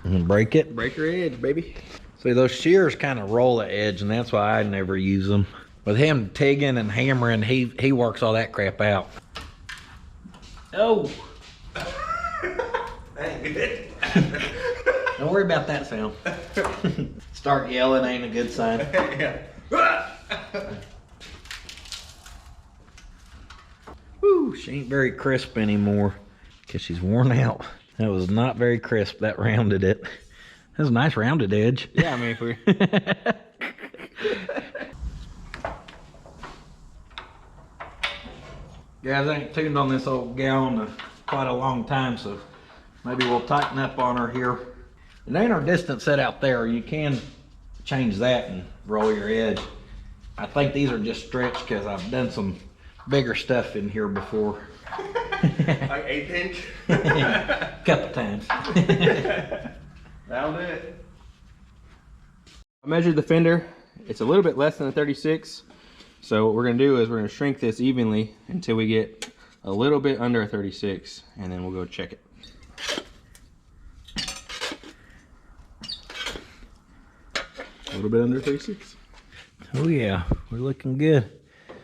Speaker 1: And break it.
Speaker 3: Break your edge, baby.
Speaker 1: See, those shears kind of roll the edge, and that's why I never use them. With him tigging and hammering, he works all that crap out. Oh!
Speaker 3: That ain't good.
Speaker 1: Don't worry about that sound. Start yelling ain't a good sign.
Speaker 3: Yeah.
Speaker 1: Woo, she ain't very crisp anymore because she's worn out. That was not very crisp. That rounded it. That was a nice rounded edge.
Speaker 3: Yeah, I mean, if we...
Speaker 1: Guys, I ain't tuned on this old gal in quite a long time, so maybe we'll tighten up on her here. It ain't our distance set out there. You can change that and roll your edge. I think these are just stretched because I've done some bigger stuff in here before.
Speaker 3: Like 1/8 inch?
Speaker 1: Couple times.
Speaker 3: That'll do it. I measured the fender. It's a little bit less than a 36. So what we're gonna do is we're gonna shrink this evenly until we get a little bit under a 36, and then we'll go check it. A little bit under 36.
Speaker 1: Oh yeah, we're looking good.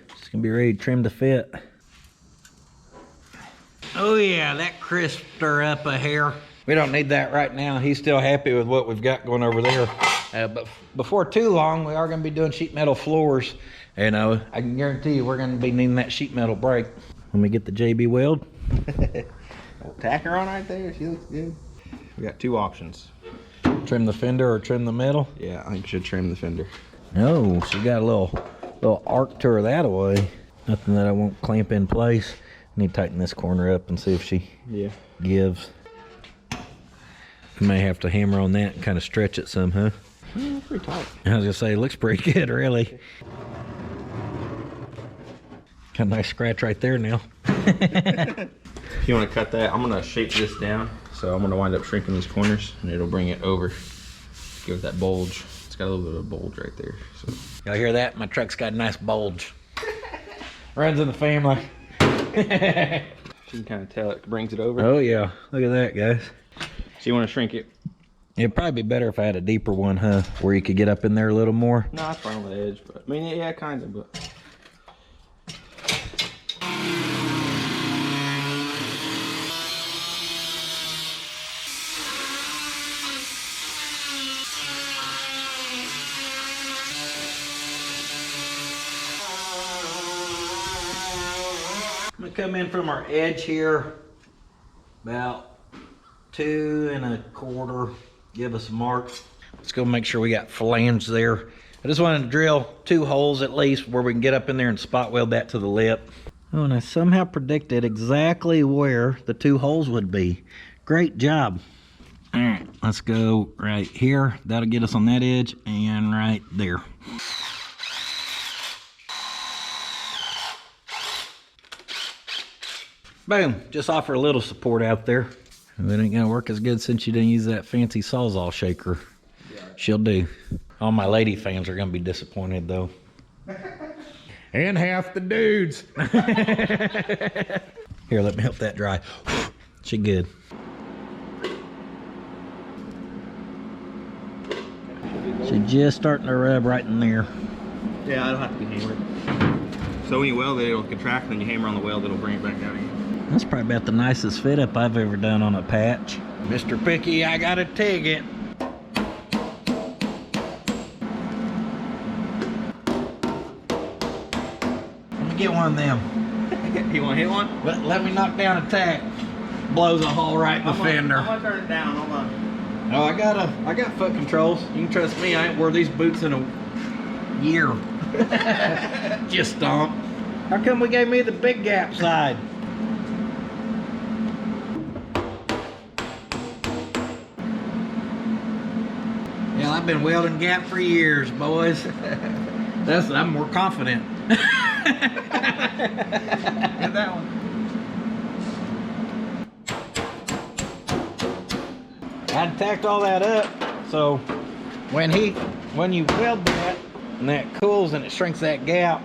Speaker 1: Just gonna be ready to trim to fit. Oh yeah, that crisped her up a hair. We don't need that right now. He's still happy with what we've got going over there. But before too long, we are gonna be doing sheet metal floors. And I can guarantee you we're gonna be needing that sheet metal brake. Let me get the JB weld.
Speaker 3: Tack her on right there, she looks good. We got 2 options.
Speaker 1: Trim the fender or trim the metal?
Speaker 3: Yeah, I think we should trim the fender.
Speaker 1: No, she got a little arc to her that way. Nothing that I won't clamp in place. I need to tighten this corner up and see if she gives. You may have to hammer on that and kind of stretch it some, huh?
Speaker 3: Pretty tight.
Speaker 1: I was gonna say, it looks pretty good, really. Got a nice scratch right there now.
Speaker 3: If you want to cut that, I'm gonna shape this down. So I'm gonna wind up shrinking these corners and it'll bring it over. Give it that bulge. It's got a little bit of a bulge right there. So
Speaker 1: Y'all hear that? My truck's got a nice bulge. Runs in the family.
Speaker 3: you can kind of tell it brings it over.
Speaker 1: Oh yeah, look at that, guys.
Speaker 3: So you want to shrink it?
Speaker 1: It'd probably be better if I had a deeper one, huh? Where you could get up in there a little more.
Speaker 3: No, it's fine on the edge, but I mean, yeah, kind of, but.
Speaker 1: I'm gonna come in from our edge here, about 2 1/4. Give us a mark. Let's go make sure we got flange there. I just wanted to drill 2 holes at least where we can get up in there and spot weld that to the lip. Oh, and I somehow predicted exactly where the 2 holes would be. Great job. All right, let's go right here. That'll get us on that edge and right there. Boom, just offer a little support out there. It ain't gonna work as good since you didn't use that fancy Sawzall shaker. She'll do. All my lady fans are gonna be disappointed though.
Speaker 2: And half the dudes.
Speaker 1: Here, let me help that dry. She good. She just starting to rub right in there.
Speaker 3: Yeah, I don't have to be hammered. So when you weld it, it'll contract, and then you hammer on the weld, it'll bring it back down again.
Speaker 1: That's probably about the nicest fit up I've ever done on a patch. Mr. Picky, I gotta take it. Let me get one of them.
Speaker 3: You want to hit one?
Speaker 1: Let me knock down a tack. Blows a hole right in the fender.
Speaker 3: I'm gonna turn it down. Hold on.
Speaker 1: Oh, I got foot controls. You can trust me. I ain't wore these boots in a year. Just stomp. How come we gave me the big gap side? Yeah, I've been welding gap for years, boys. I'm more confident.
Speaker 3: Get that one.
Speaker 1: I tacked all that up, so when you weld that and that cools and it shrinks that gap,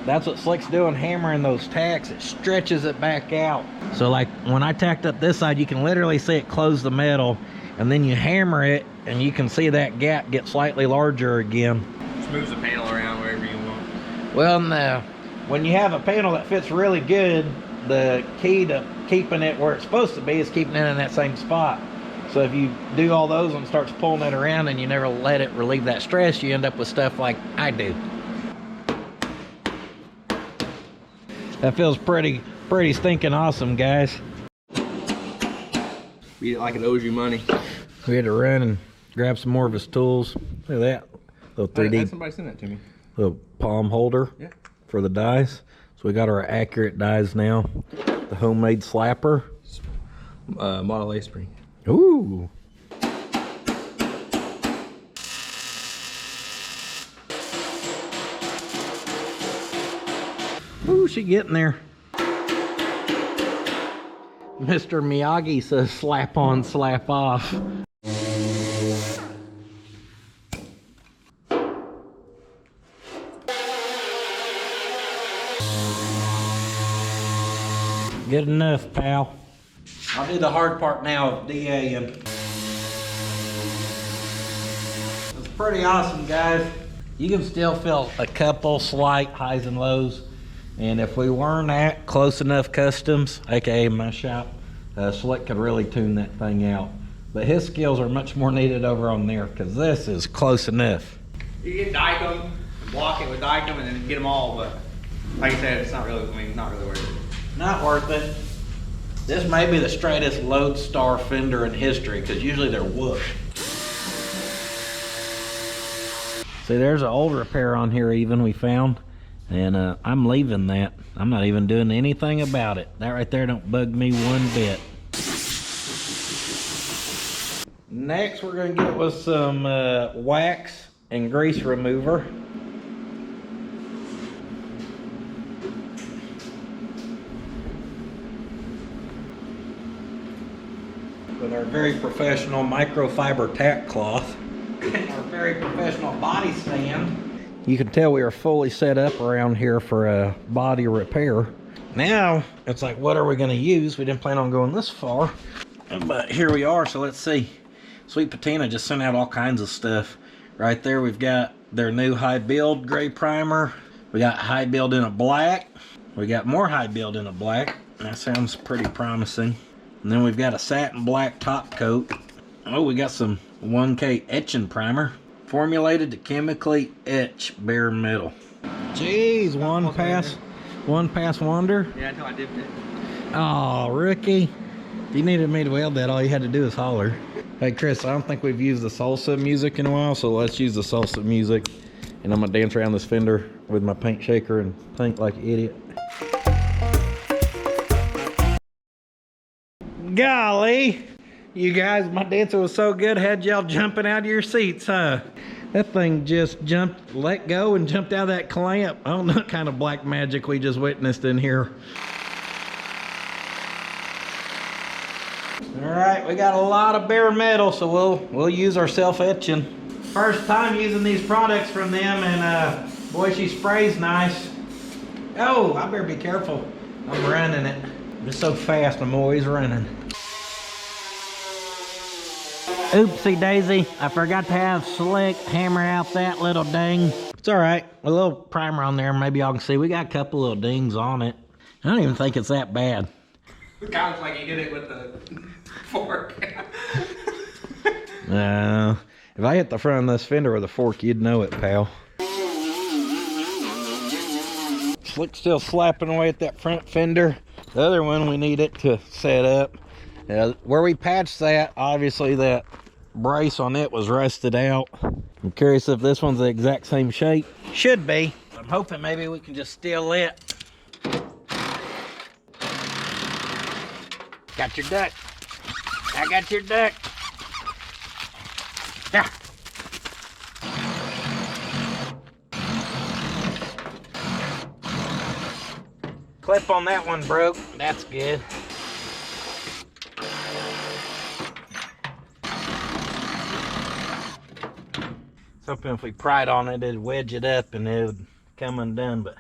Speaker 1: that's what Slick's doing, hammering those tacks. It stretches it back out. So like when I tacked up this side, you can literally see it close the metal, and then you hammer it and you can see that gap get slightly larger again.
Speaker 3: Just moves the panel around wherever you want.
Speaker 1: Well, no. When you have a panel that fits really good, the key to keeping it where it's supposed to be is keeping it in that same spot. So if you do all those and starts pulling it around and you never let it relieve that stress, you end up with stuff like I do. That feels pretty stinking awesome, guys.
Speaker 3: Beat it like it owes you money.
Speaker 1: We had to run and grab some more of his tools. Look at that. Little 3D.
Speaker 3: Had somebody send that to me.
Speaker 1: Little palm holder.
Speaker 3: Yeah.
Speaker 1: For the dies. So we got our accurate dies now. The homemade slapper.
Speaker 3: Model A spring.
Speaker 1: Ooh. Ooh, she getting there. Mr. Miyagi says slap on, slap off. Good enough, pal. I'll do the hard part now of DAing. It's pretty awesome, guys. You can still feel a couple slight highs and lows. And if we weren't at Close Enough Customs, aka my shop, Slick could really tune that thing out. But his skills are much more needed over on there, because this is close enough.
Speaker 3: You can dike them, block it with dike them, and then get them all, but like I said, it's not really, not really worth it.
Speaker 1: Not worth it. This may be the straightest Loadstar fender in history, because usually they're whoosh. See, there's an old repair on here even we found, and I'm leaving that. I'm not even doing anything about it. That right there don't bug me one bit. Next, we're going to get with some wax and grease remover. With our very professional microfiber tack cloth and our very professional body stand. You can tell we are fully set up around here for a body repair. Now, it's like, what are we going to use? We didn't plan on going this far, but here we are, so let's see. Sweet Patina just sent out all kinds of stuff. Right there, we've got their new high build gray primer. We got high build in a black. We got more high build in a black. That sounds pretty promising. And then we've got a satin black top coat. Oh, we got some 1K etching primer. Formulated to chemically etch bare metal. Jeez, one pass wonder.
Speaker 3: Yeah, until I dipped it.
Speaker 1: Oh, rookie. If you needed me to weld that, all you had to do is holler. Hey, Chris, I don't think we've used the salsa music in a while, so let's use the salsa music. And I'm gonna dance around this fender with my paint shaker and paint like an idiot. Golly, you guys, my dancer was so good, had y'all jumping out of your seats, huh? That thing just jumped, let go, and jumped out of that clamp. I don't know what kind of black magic we just witnessed in here. All right, we got a lot of bare metal, so we'll use our self-etching. First time using these products from them, and boy, she sprays nice. Oh, I better be careful. I'm running it. It's so fast, I'm always running. Oopsie daisy, I forgot to have Slick hammer out that little ding. It's all right, a little primer on there, maybe y'all can see. We got a couple little dings on it. I don't even think it's that bad.
Speaker 3: It kind of like you did it with the fork.
Speaker 1: If I hit the front of this fender with a fork, you'd know it, pal. Slick's still slapping away at that front fender. The other one, we need it to set up. Where we patched that, obviously that brace on it was rusted out. I'm curious if this one's the exact same shape. Should be. I'm hoping maybe we can just steal it. Got your duck. I got your duck. Yeah. Clip on that one broke. That's good. Hoping if we pried on it, it'd wedge it up and it would come undone, but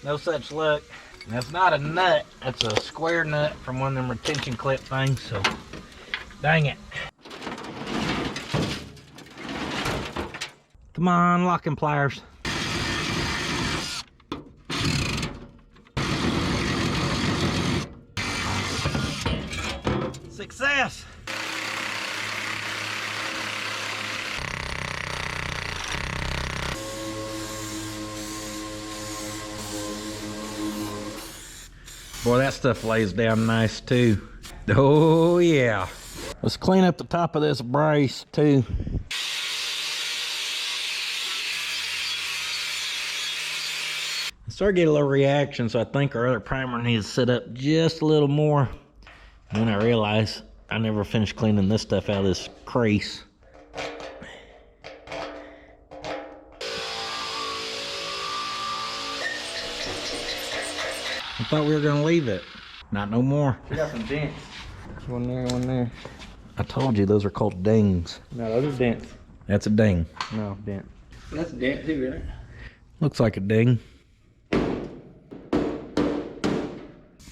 Speaker 1: no such luck. That's not a nut, that's a square nut from one of them retention clip things, so dang it. Come on, locking pliers. Success! Boy, that stuff lays down nice too. Oh yeah. Let's clean up the top of this brace too. I started getting a little reaction, so I think our other primer needs to sit up just a little more. And then I realized I never finished cleaning this stuff out of this crease. I thought we were gonna leave it. Not no more.
Speaker 3: We got some dents. One there, one there.
Speaker 1: I told you those are called dings.
Speaker 3: No, those are dents.
Speaker 1: That's a ding.
Speaker 3: No, dent. That's a dent too, isn't it?
Speaker 1: Looks like a ding.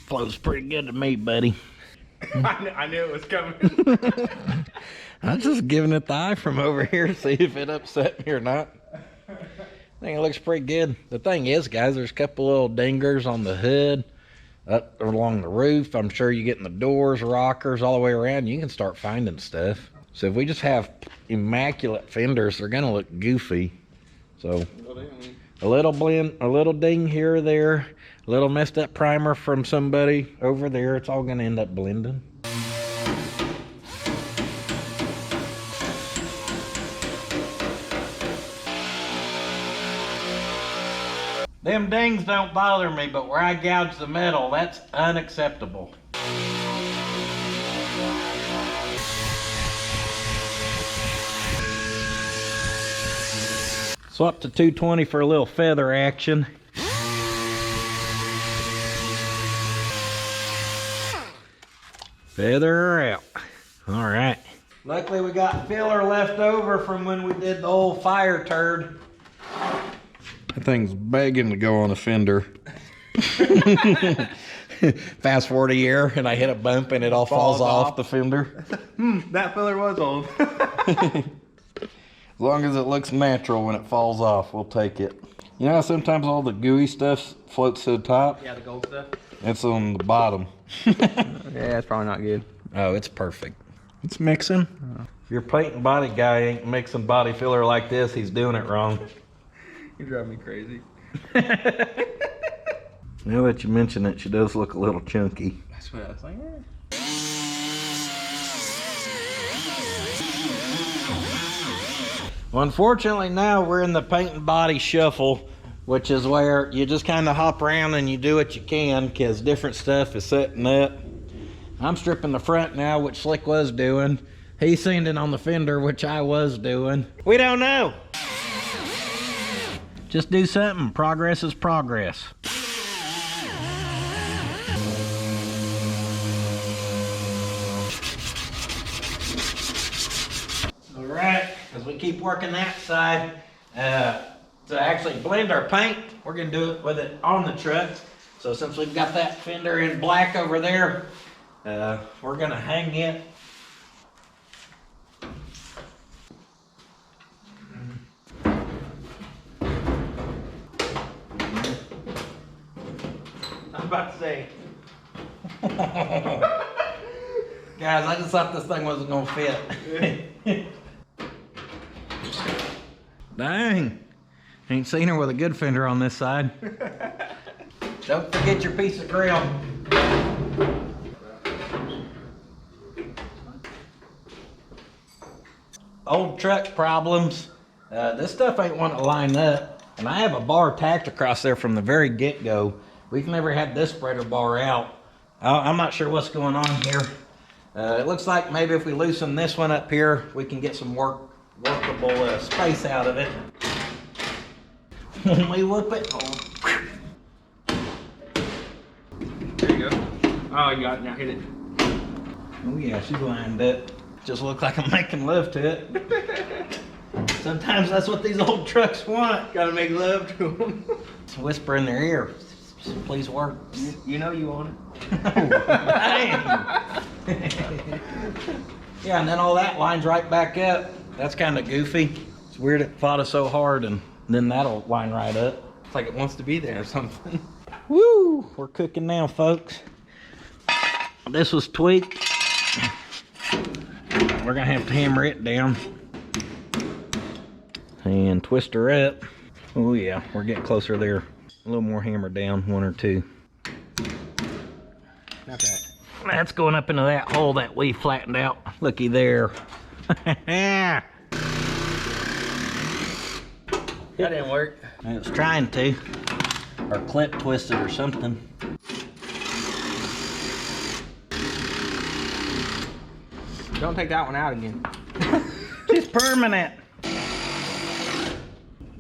Speaker 1: Flows pretty good to me, buddy.
Speaker 3: I knew it was coming.
Speaker 1: I'm just giving it the eye from over here to see if it upset me or not. I think it looks pretty good. The thing is, guys, there's a couple little dingers on the hood, up along the roof. I'm sure you get in the doors, rockers, all the way around. You can start finding stuff. So if we just have immaculate fenders, they're gonna look goofy. So a little blend, a little ding here or there, a little messed up primer from somebody over there. It's all gonna end up blending. Them dings don't bother me, but where I gouge the metal, that's unacceptable. Swap to 220 for a little feather action. Feather her out. All right. Luckily we got filler left over from when we did the old fire turd. That thing's begging to go on a fender. Fast forward a year and I hit a bump and it all falls off the fender.
Speaker 3: That filler was old.
Speaker 1: As long as it looks natural when it falls off, we'll take it. You know how sometimes all the gooey stuff floats to the top?
Speaker 3: Yeah, the gold stuff.
Speaker 1: It's on the bottom.
Speaker 3: Yeah, it's probably not good.
Speaker 1: Oh, it's perfect. It's mixing. If your paint and body guy ain't mixing body filler like this, he's doing it wrong.
Speaker 3: You drive me crazy.
Speaker 1: Now that you mention it, she does look a little chunky.
Speaker 3: That's what I was like, yeah.
Speaker 1: Well, unfortunately now we're in the paint and body shuffle, which is where you just kind of hop around and you do what you can because different stuff is setting up. I'm stripping the front now, which Slick was doing. He's sanding on the fender, which I was doing. We don't know. Just do something. Progress is progress. All right, as we keep working that side, to actually blend our paint, we're gonna do it with it on the truck. So since we've got that fender in black over there, we're gonna hang it. I'm about to say, guys, I just thought this thing wasn't gonna fit. Dang, ain't seen her with a good fender on this side. Don't forget your piece of grill. Old truck problems. This stuff ain't wanting to line up. And I have a bar tacked across there from the very get-go. We've never had this spreader bar out. I'm not sure what's going on here. It looks like maybe if we loosen this one up here, we can get some workable space out of it. When we whoop it.
Speaker 3: There you go. Oh, you got it. Now hit it.
Speaker 1: Oh yeah, she's lined up. Just look like I'm making love to it. Sometimes that's what these old trucks want.
Speaker 3: Gotta make love to them.
Speaker 1: Whisper in their ear. Please work.
Speaker 3: You know you want it.
Speaker 1: Dang. Yeah, and then all that lines right back up. That's kind of goofy. It's weird it fought us so hard and then that'll line right up.
Speaker 3: It's like it wants to be there or something.
Speaker 1: Woo! We're cooking now, folks. This was tweaked. We're gonna have to hammer it down and twist her up. Oh yeah, we're getting closer there. A little more hammer down, one or two.
Speaker 3: Not that.
Speaker 1: That's going up into that hole that we flattened out. Looky there.
Speaker 3: That didn't work.
Speaker 1: It was trying to. Or clip twisted or something.
Speaker 3: Don't take that one out again.
Speaker 1: She's permanent.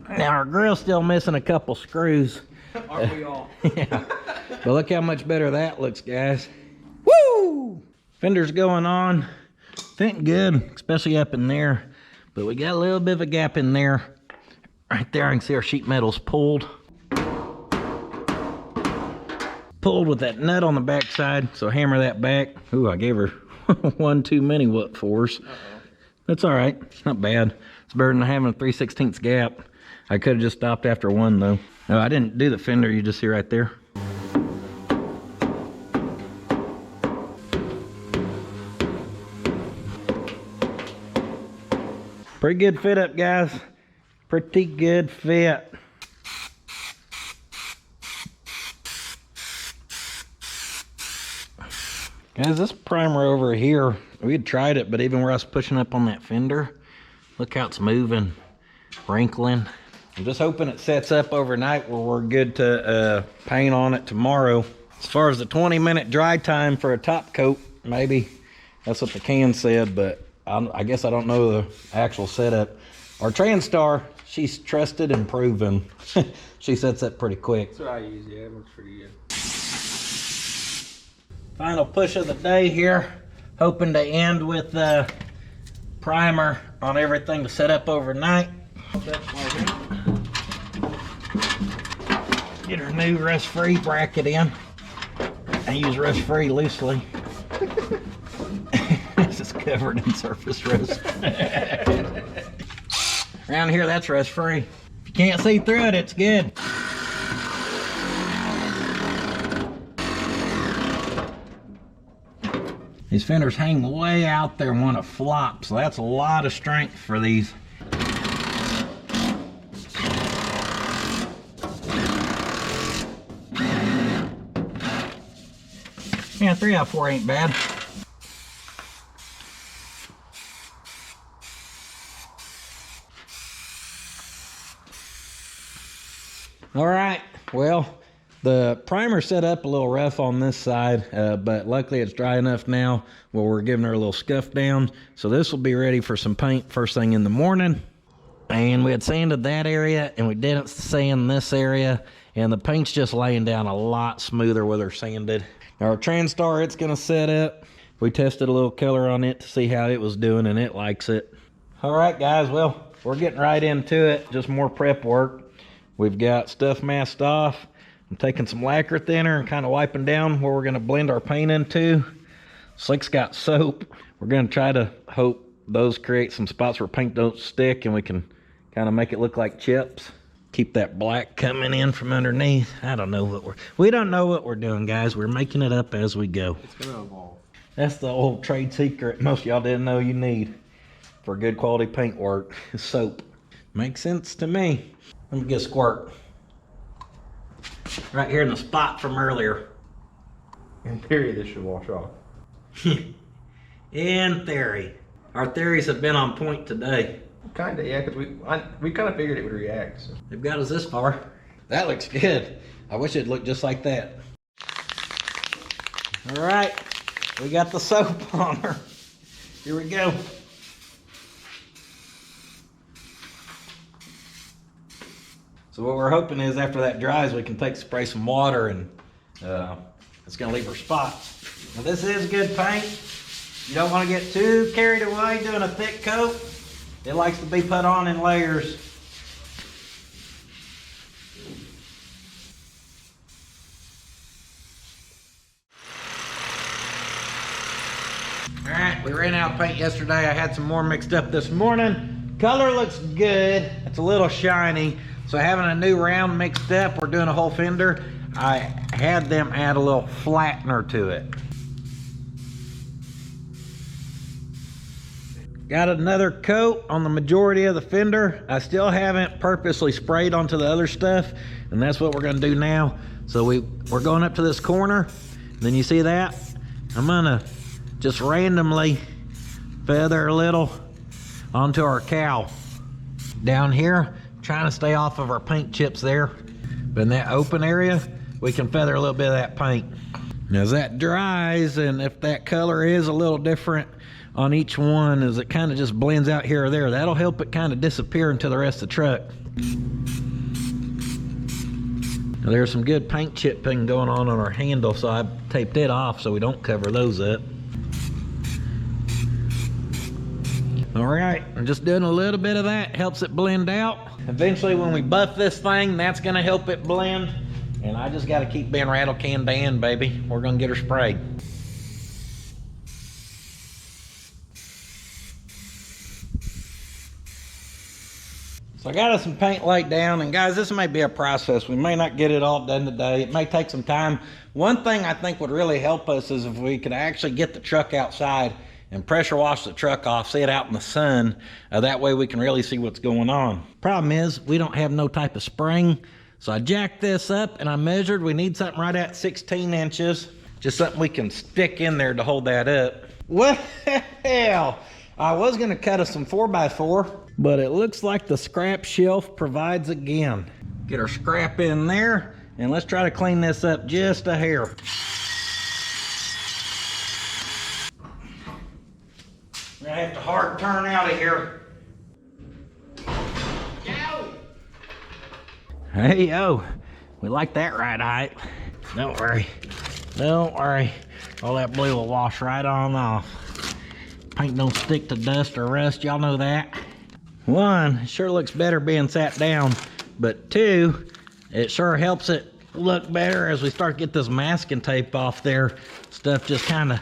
Speaker 1: Now our grill's still missing a couple screws.
Speaker 3: Aren't we all?
Speaker 1: Yeah. But look how much better that looks, guys. Woo! Fender's going on. Fitting good, especially up in there. But we got a little bit of a gap in there. Right there, I can see our sheet metal's pulled. Pulled with that nut on the back side, so hammer that back. Ooh, I gave her one too many what force. That's all right, it's not bad. It's better than having a 3/16 gap. I could have just stopped after one though. No, I didn't do the fender, you just see right there. Pretty good fit up, guys. Pretty good fit. Guys, this primer over here, we had tried it, but even where I was pushing up on that fender, look how it's moving, wrinkling. I'm just hoping it sets up overnight where we're good to paint on it tomorrow. As far as the 20-minute dry time for a top coat, maybe that's what the can said, but I guess I don't know the actual setup. Our TransStar, she's trusted and proven. She sets up pretty quick.
Speaker 3: That's what I use, yeah, it works pretty good.
Speaker 1: Final push of the day here. Hoping to end with primer on everything to set up overnight. Get our new rust-free bracket in. I use rust-free loosely. This is covered in surface rust. Around here, that's rust-free. If you can't see through it, it's good. These fenders hang way out there and want to flop, so that's a lot of strength for these. Yeah, 3 out of 4 ain't bad. All right, well, The primer set up a little rough on this side, but luckily it's dry enough now where we're giving her a little scuff down. So this will be ready for some paint first thing in the morning. And we had sanded that area and we didn't sand this area, and the paint's just laying down a lot smoother with her sanded. Now our TranStar, it's gonna set up. We tested a little color on it to see how it was doing, and it likes it. All right guys, well, we're getting right into it. Just more prep work. We've got stuff masked off. I'm taking some lacquer thinner and kind of wiping down where we're gonna blend our paint into. Slick's got soap. We're gonna try to hope those create some spots where paint don't stick and we can kind of make it look like chips. Keep that black coming in from underneath. I don't know what we don't know what we're doing, guys. We're making it up as we go.
Speaker 3: It's gonna evolve.
Speaker 1: That's the old trade secret most of y'all didn't know you need for good quality paint work. Soap. Makes sense to me. Let me get a squirt. Right here in the spot from earlier.
Speaker 3: In theory, this should wash off.
Speaker 1: In theory. Our theories have been on point today.
Speaker 3: Kinda, yeah, because we kind of figured it would react. So.
Speaker 1: They've got us this far. That looks good. I wish it looked just like that. All right, we got the soap on her. Here we go. So what we're hoping is after that dries, we can spray some water, and it's gonna leave her spots. Now this is good paint. You don't want to get too carried away doing a thick coat. It likes to be put on in layers. All right, we ran out of paint yesterday. I had some more mixed up this morning. Color looks good. It's a little shiny. So having a new round mixed up, we're doing a whole fender. I had them add a little flattener to it. Got another coat on the majority of the fender. I still haven't purposely sprayed onto the other stuff, and that's what we're gonna do now. So we're going up to this corner, and then you see that? I'm gonna just randomly feather a little onto our cowl. Down here, trying to stay off of our paint chips there. But in that open area, we can feather a little bit of that paint. Now as that dries, and if that color is a little different on each one, as it kind of just blends out here or there, that'll help it kind of disappear into the rest of the truck. Now there's some good paint chipping going on our handle, so I taped it off so we don't cover those up. All right, I'm just doing a little bit of that, helps it blend out. Eventually when we buff this thing, that's gonna help it blend. And I just gotta keep being Rattle Can Dan, baby. We're gonna get her sprayed. So I got us some paint laid down, and guys, this may be a process. We may not get it all done today. It may take some time. One thing I think would really help us is if we could actually get the truck outside and pressure wash the truck off, see it out in the sun. That way we can really see what's going on. Problem is, we don't have no type of spring. So I jacked this up and I measured. We need something right at 16 inches. Just something we can stick in there to hold that up. What the hell? I was gonna cut us some 4x4, but it looks like the scrap shelf provides again. Get our scrap in there, and let's try to clean this up just a hair. We're gonna have to hard turn out of here. Hey, yo, we like that right height. Don't worry, don't worry. All that blue will wash right on off. Paint don't stick to dust or rust, y'all know that. One, it sure looks better being sat down, but two, it sure helps it look better as we start to get this masking tape off there. Stuff just kind of,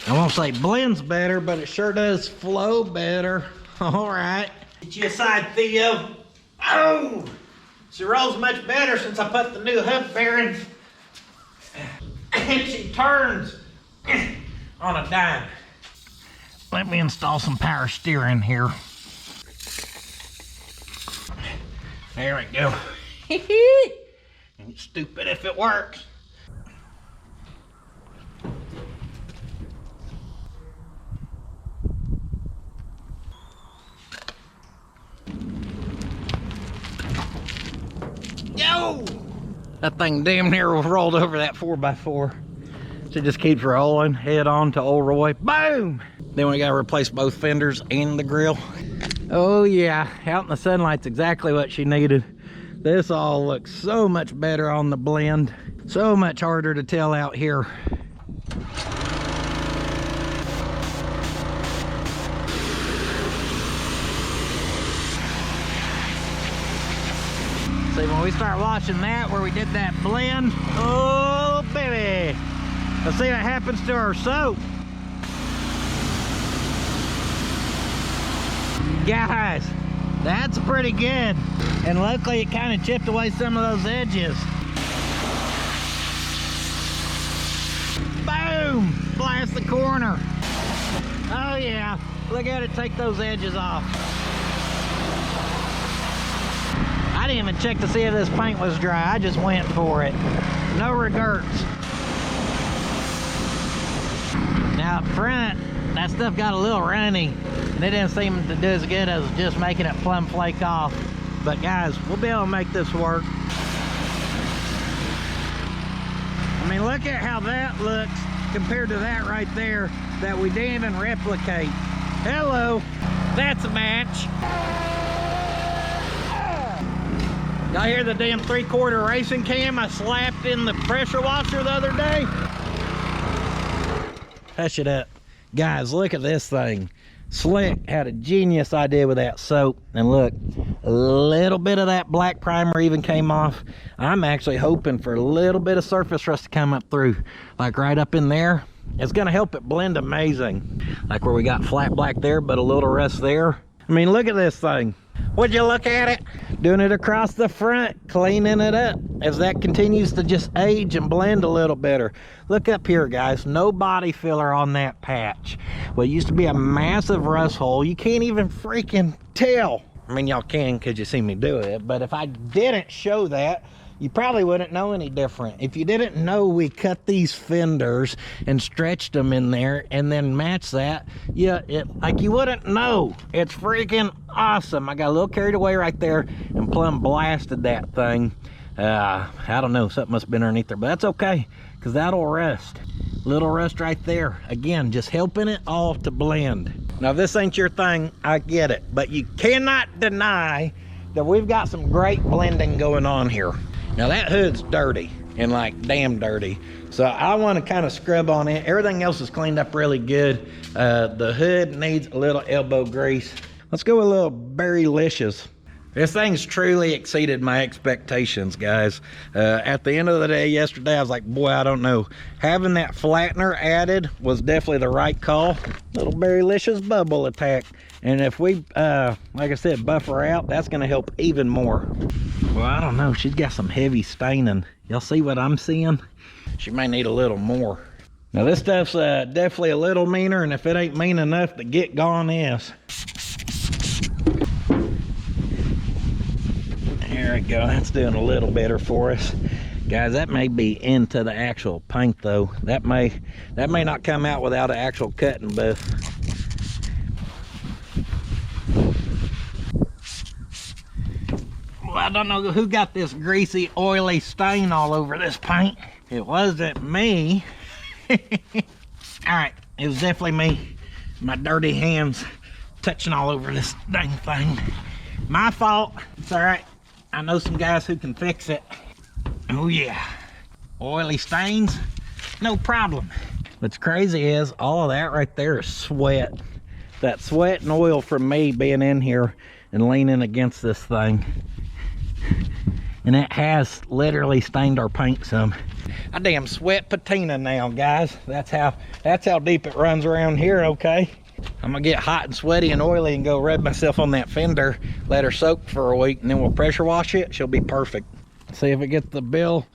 Speaker 1: I won't say blends better, but it sure does flow better. All right. Get you aside, Theo. Oh, she rolls much better since I put the new hub bearings. And she turns on a dime. Let me install some power steering here. There we go. Ain't stupid if it works. Yo! That thing damn near rolled over that 4x4. So it just keeps rolling, head on to old Roy. Boom! Then we gotta replace both fenders and the grill. Oh yeah, out in the sunlight's exactly what she needed. This all looks so much better on the blend. So much harder to tell out here. See, when we start watching that, where we did that blend, oh baby. Let's see what happens to our soap. Guys, that's pretty good. And luckily it kind of chipped away some of those edges. Boom! Blast the corner. Oh yeah, look at it take those edges off. I didn't even check to see if this paint was dry. I just went for it. No regrets. Now up front, that stuff got a little runny, and it didn't seem to do as good as just making it plumb flake off. But guys, we'll be able to make this work. I mean, look at how that looks compared to that right there that we didn't even replicate. Hello, that's a match. Y'all hear the damn 3/4 racing cam I slapped in the pressure washer the other day? Hush it up. Guys, look at this thing. Slick had a genius idea with that soap. And look, a little bit of that black primer even came off. I'm actually hoping for a little bit of surface rust to come up through. Like right up in there. It's gonna help it blend amazing. Like where we got flat black there, but a little rust there. I mean, look at this thing. Would you look at it? Doing it across the front, cleaning it up as that continues to just age and blend a little better. Look up here, guys. No body filler on that patch. Well, it used to be a massive rust hole. You can't even freaking tell. I mean, y'all can because you see me do it, but if I didn't show that, you probably wouldn't know any different. If you didn't know we cut these fenders and stretched them in there and then matched that, yeah, like you wouldn't know. It's freaking awesome. I got a little carried away right there and plumb blasted that thing. I don't know, something must have been underneath there, but that's okay because that'll rust. Little rust right there. Again, just helping it all to blend. Now, if this ain't your thing, I get it, but you cannot deny that we've got some great blending going on here. Now that hood's dirty and like damn dirty. So I want to kind of scrub on it. Everything else is cleaned up really good. The hood needs a little elbow grease. Let's go with a little berry-licious. This thing's truly exceeded my expectations, guys. At the end of the day yesterday, I was like, boy, I don't know. Having that flattener added was definitely the right call. Little berry-licious bubble attack. And if we, like I said, buffer out, that's gonna help even more. Well, I don't know, she's got some heavy staining. Y'all see what I'm seeing? She may need a little more. Now this stuff's definitely a little meaner, and if it ain't mean enough, the get gone is. There we go, that's doing a little better for us. Guys, that may be into the actual paint though. That may not come out without an actual cutting buff. Well, I don't know who got this greasy, oily stain all over this paint. It wasn't me. All right, it was definitely me. My dirty hands touching all over this dang thing. My fault. It's all right. I know some guys who can fix it. Oh yeah, oily stains, no problem. What's crazy is all of that right there is sweat. That sweat and oil from me being in here and leaning against this thing. And it has literally stained our paint some. I damn sweat patina now, guys. That's how deep it runs around here, okay? I'm gonna get hot and sweaty and oily and go rub myself on that fender, let her soak for a week, and then we'll pressure wash it. She'll be perfect. See if it gets the bill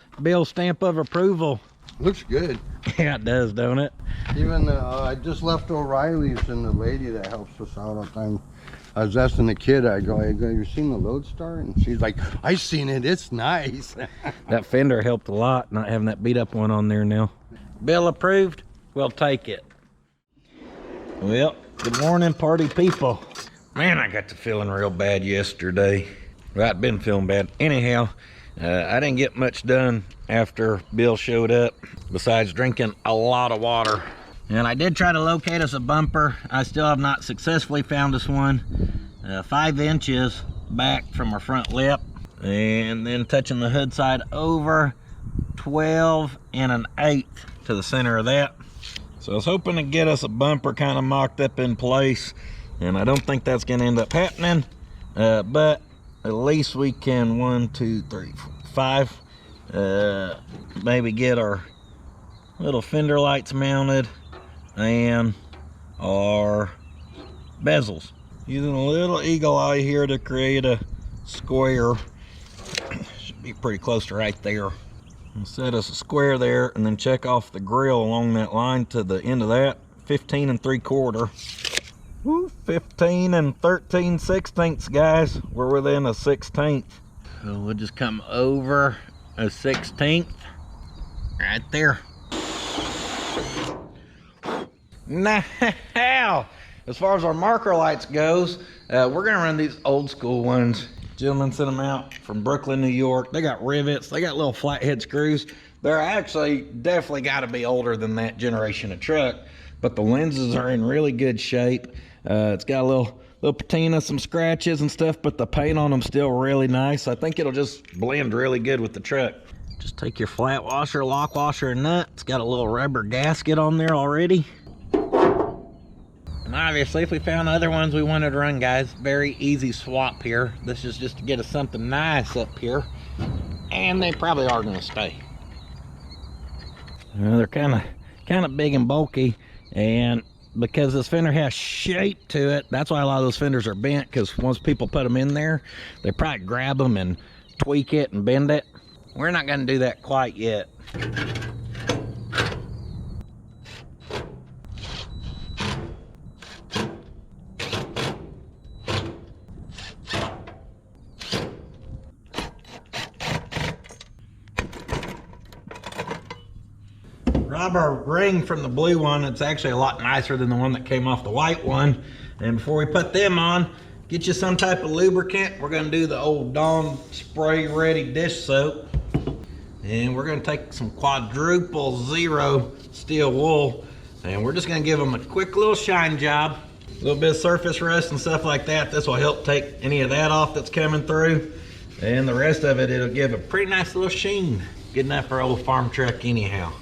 Speaker 1: stamp of approval.
Speaker 4: Looks good.
Speaker 1: Yeah, it does, don't it?
Speaker 4: Even I just left O'Reilly's, and the lady that helps us out all the time, I was asking the kid, I go, you seen the Loadstar? And she's like, I seen it, it's nice.
Speaker 1: That fender helped a lot, not having that beat up one on there now. Bill approved, we'll take it. Well, good morning, party people. Man, I got to feeling real bad yesterday. Well, I'd been feeling bad. Anyhow, I didn't get much done after Bill showed up, besides drinking a lot of water. And I did try to locate us a bumper. I still have not successfully found us one. 5 inches back from our front lip, and then touching the hood side over, 12 1/8 to the center of that. So I was hoping to get us a bumper kind of mocked up in place, and I don't think that's going to end up happening, but at least we can 1 2 3 4 5 maybe get our little fender lights mounted and our bezels, using a little eagle eye here to create a square. Should be pretty close to right there. We'll set us a square there, and then check off the grill along that line to the end of that. 15 3/4. Woo, 15 13/16, guys. We're within a 1/16. So we'll just come over a 1/16 right there. Now, as far as our marker lights goes, we're gonna run these old school ones. Gentleman sent them out from Brooklyn, New York. They got rivets, they got little flathead screws. They're actually definitely got to be older than that generation of truck, but the lenses are in really good shape. It's got a little patina, some scratches and stuff, but the paint on them still really nice. I think it'll just blend really good with the truck. Just take your flat washer, lock washer, and nut. It's got a little rubber gasket on there already. And obviously, if we found other ones we wanted to run, guys, very easy swap here. This is just to get us something nice up here, and they probably are going to stay. They're kind of big and bulky, and because this fender has shape to it, that's why a lot of those fenders are bent, because once people put them in there, they probably grab them and tweak it and bend it. We're not going to do that quite yet. Grab our ring from the blue one. It's actually a lot nicer than the one that came off the white one. And before we put them on, get you some type of lubricant. We're going to do the old Dawn spray ready dish soap. And we're going to take some quadruple zero steel wool, and we're just going to give them a quick little shine job. A little bit of surface rust and stuff like that. This will help take any of that off that's coming through. And the rest of it, it'll give a pretty nice little sheen. Good enough for an old farm truck anyhow.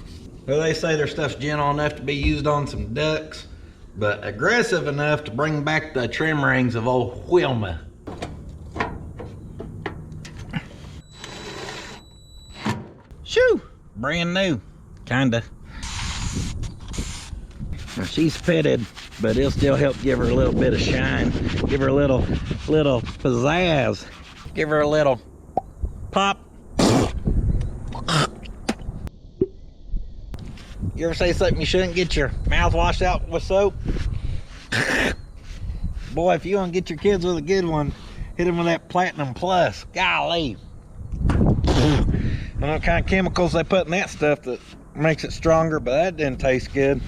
Speaker 1: Well, they say their stuff's gentle enough to be used on some ducks, but aggressive enough to bring back the trim rings of old Wilma. Shoo! Brand new, kinda. Now she's pitted, but it'll still help give her a little bit of shine. Give her a little pizzazz. Give her a little pop. You ever say something you shouldn't? Get your mouth washed out with soap? Boy, if you want to get your kids with a good one, hit them with that Platinum Plus. Golly. I don't know what kind of chemicals they put in that stuff that makes it stronger, but that didn't taste good.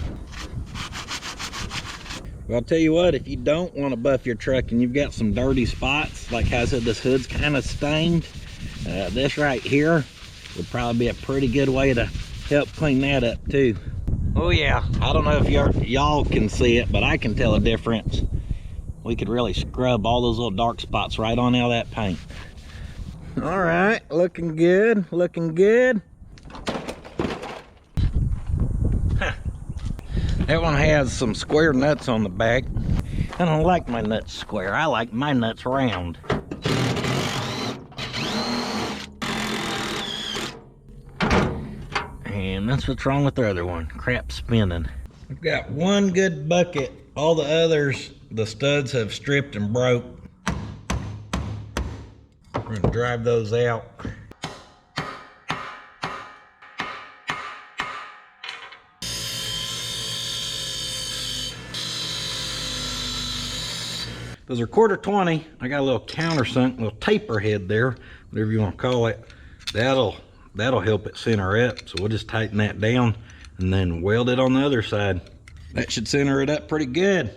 Speaker 1: Well, I'll tell you what, if you don't want to buff your truck and you've got some dirty spots, like how I said, this hood's kind of stained, this right here would probably be a pretty good way to help clean that up too. Oh yeah, I don't know if y'all can see it, but I can tell a difference. We could really scrub all those little dark spots right on out of that paint. All right, looking good, looking good. Huh. That one has some square nuts on the back. I don't like my nuts square. I like my nuts round. And that's what's wrong with the other one. Crap spinning. We've got one good bucket. All the others, the studs have stripped and broke. We're gonna drive those out. Those are 1/4 I got a little countersunk, little taper head there, whatever you want to call it. That'll help it center up. So we'll just tighten that down and then weld it on the other side. That should center it up pretty good.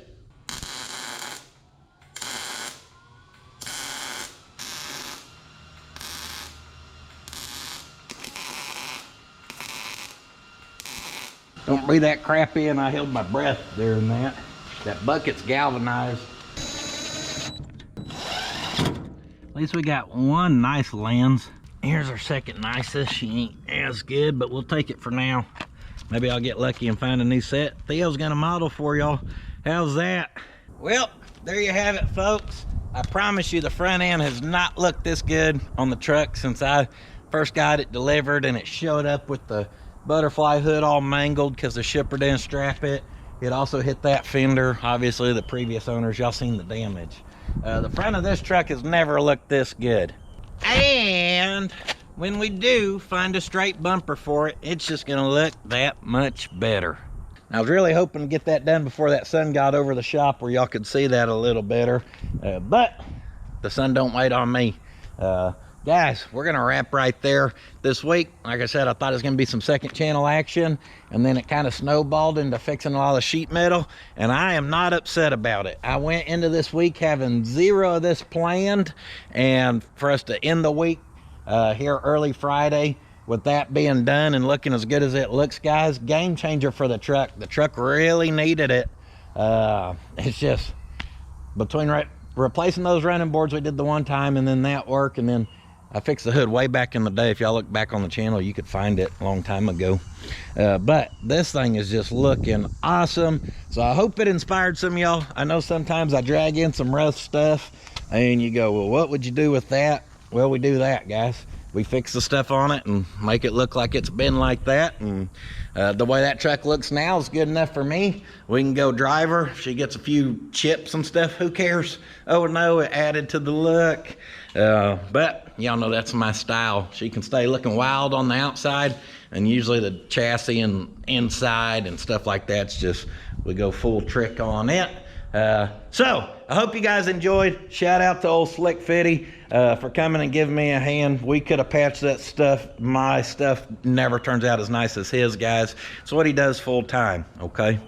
Speaker 1: Don't breathe that crap in. I held my breath during that. That bucket's galvanized. At least we got one nice lens. Here's our second nicest. She ain't as good, but we'll take it for now. Maybe I'll get lucky and find a new set. Theo's gonna model for y'all. How's that? Well, there you have it, folks. I promise you the front end has not looked this good on the truck since I first got it delivered, and it showed up with the butterfly hood all mangled because the shipper didn't strap it. It also hit that fender. Obviously the previous owners, y'all seen the damage. The front of this truck has never looked this good. And when we do find a straight bumper for it, it's just gonna look that much better. I was really hoping to get that done before that sun got over the shop where y'all could see that a little better, but the sun don't wait on me. Guys, we're gonna wrap right there this week. Like I said, I thought it was gonna be some second channel action, and then it kind of snowballed into fixing a lot of sheet metal, and I am not upset about it. I went into this week having zero of this planned, and for us to end the week here early Friday with that being done and looking as good as it looks, guys, game changer for the truck. The truck really needed it. It's just between replacing those running boards we did the one time, and then that work, and then I fixed the hood way back in the day. If y'all look back on the channel, you could find it a long time ago. But this thing is just looking awesome. So I hope it inspired some of y'all. I know sometimes I drag in some rough stuff and you go, well, what would you do with that? Well, we do that, guys. We fix the stuff on it and make it look like it's been like that. And the way that truck looks now is good enough for me. We can go drive her. If she gets a few chips and stuff, who cares? Oh no, it added to the look. But y'all know that's my style. She can stay looking wild on the outside, and usually the chassis and inside and stuff like that's just, we go full trick on it. So I hope you guys enjoyed. Shout out to old Slick Fitty for coming and giving me a hand. We could have patched that stuff. My stuff never turns out as nice as his, guys. It's what he does full time, okay?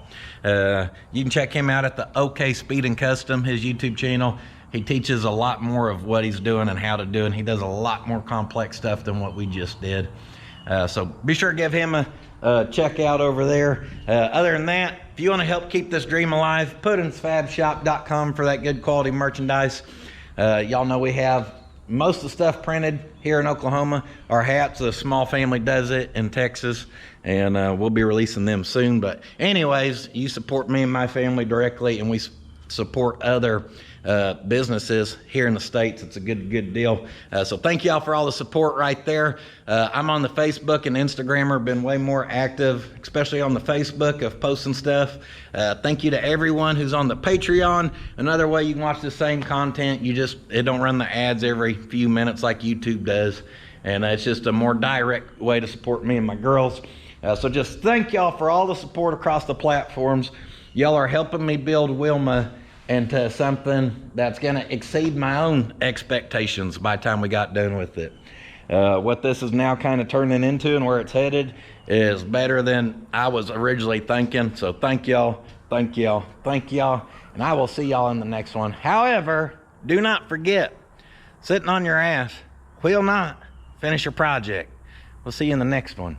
Speaker 1: You can check him out at the OK Speed and Custom, his YouTube channel. He teaches a lot more of what he's doing and how to do it. He does a lot more complex stuff than what we just did. So be sure to give him a check out over there. Other than that, if you want to help keep this dream alive, puddins.fab.shop for that good quality merchandise. Y'all know we have most of the stuff printed here in Oklahoma. Our hats, a small family does it in Texas, and we'll be releasing them soon. But anyways, you support me and my family directly, and we support other businesses here in the States. It's a good deal. So thank y'all for all the support right there. I'm on the Facebook and Instagram, been way more active, especially on the Facebook of posting stuff. Thank you to everyone who's on the Patreon. Another way you can watch the same content, it don't run the ads every few minutes like YouTube does, and it's just a more direct way to support me and my girls. So just thank y'all for all the support across the platforms. Y'all are helping me build Wilma into something that's gonna exceed my own expectations by the time we got done with it. What this is now kind of turning into and where it's headed is better than I was originally thinking. So thank y'all, thank y'all, thank y'all, and I will see y'all in the next one. However, do not forget, sitting on your ass will not finish your project. We'll see you in the next one.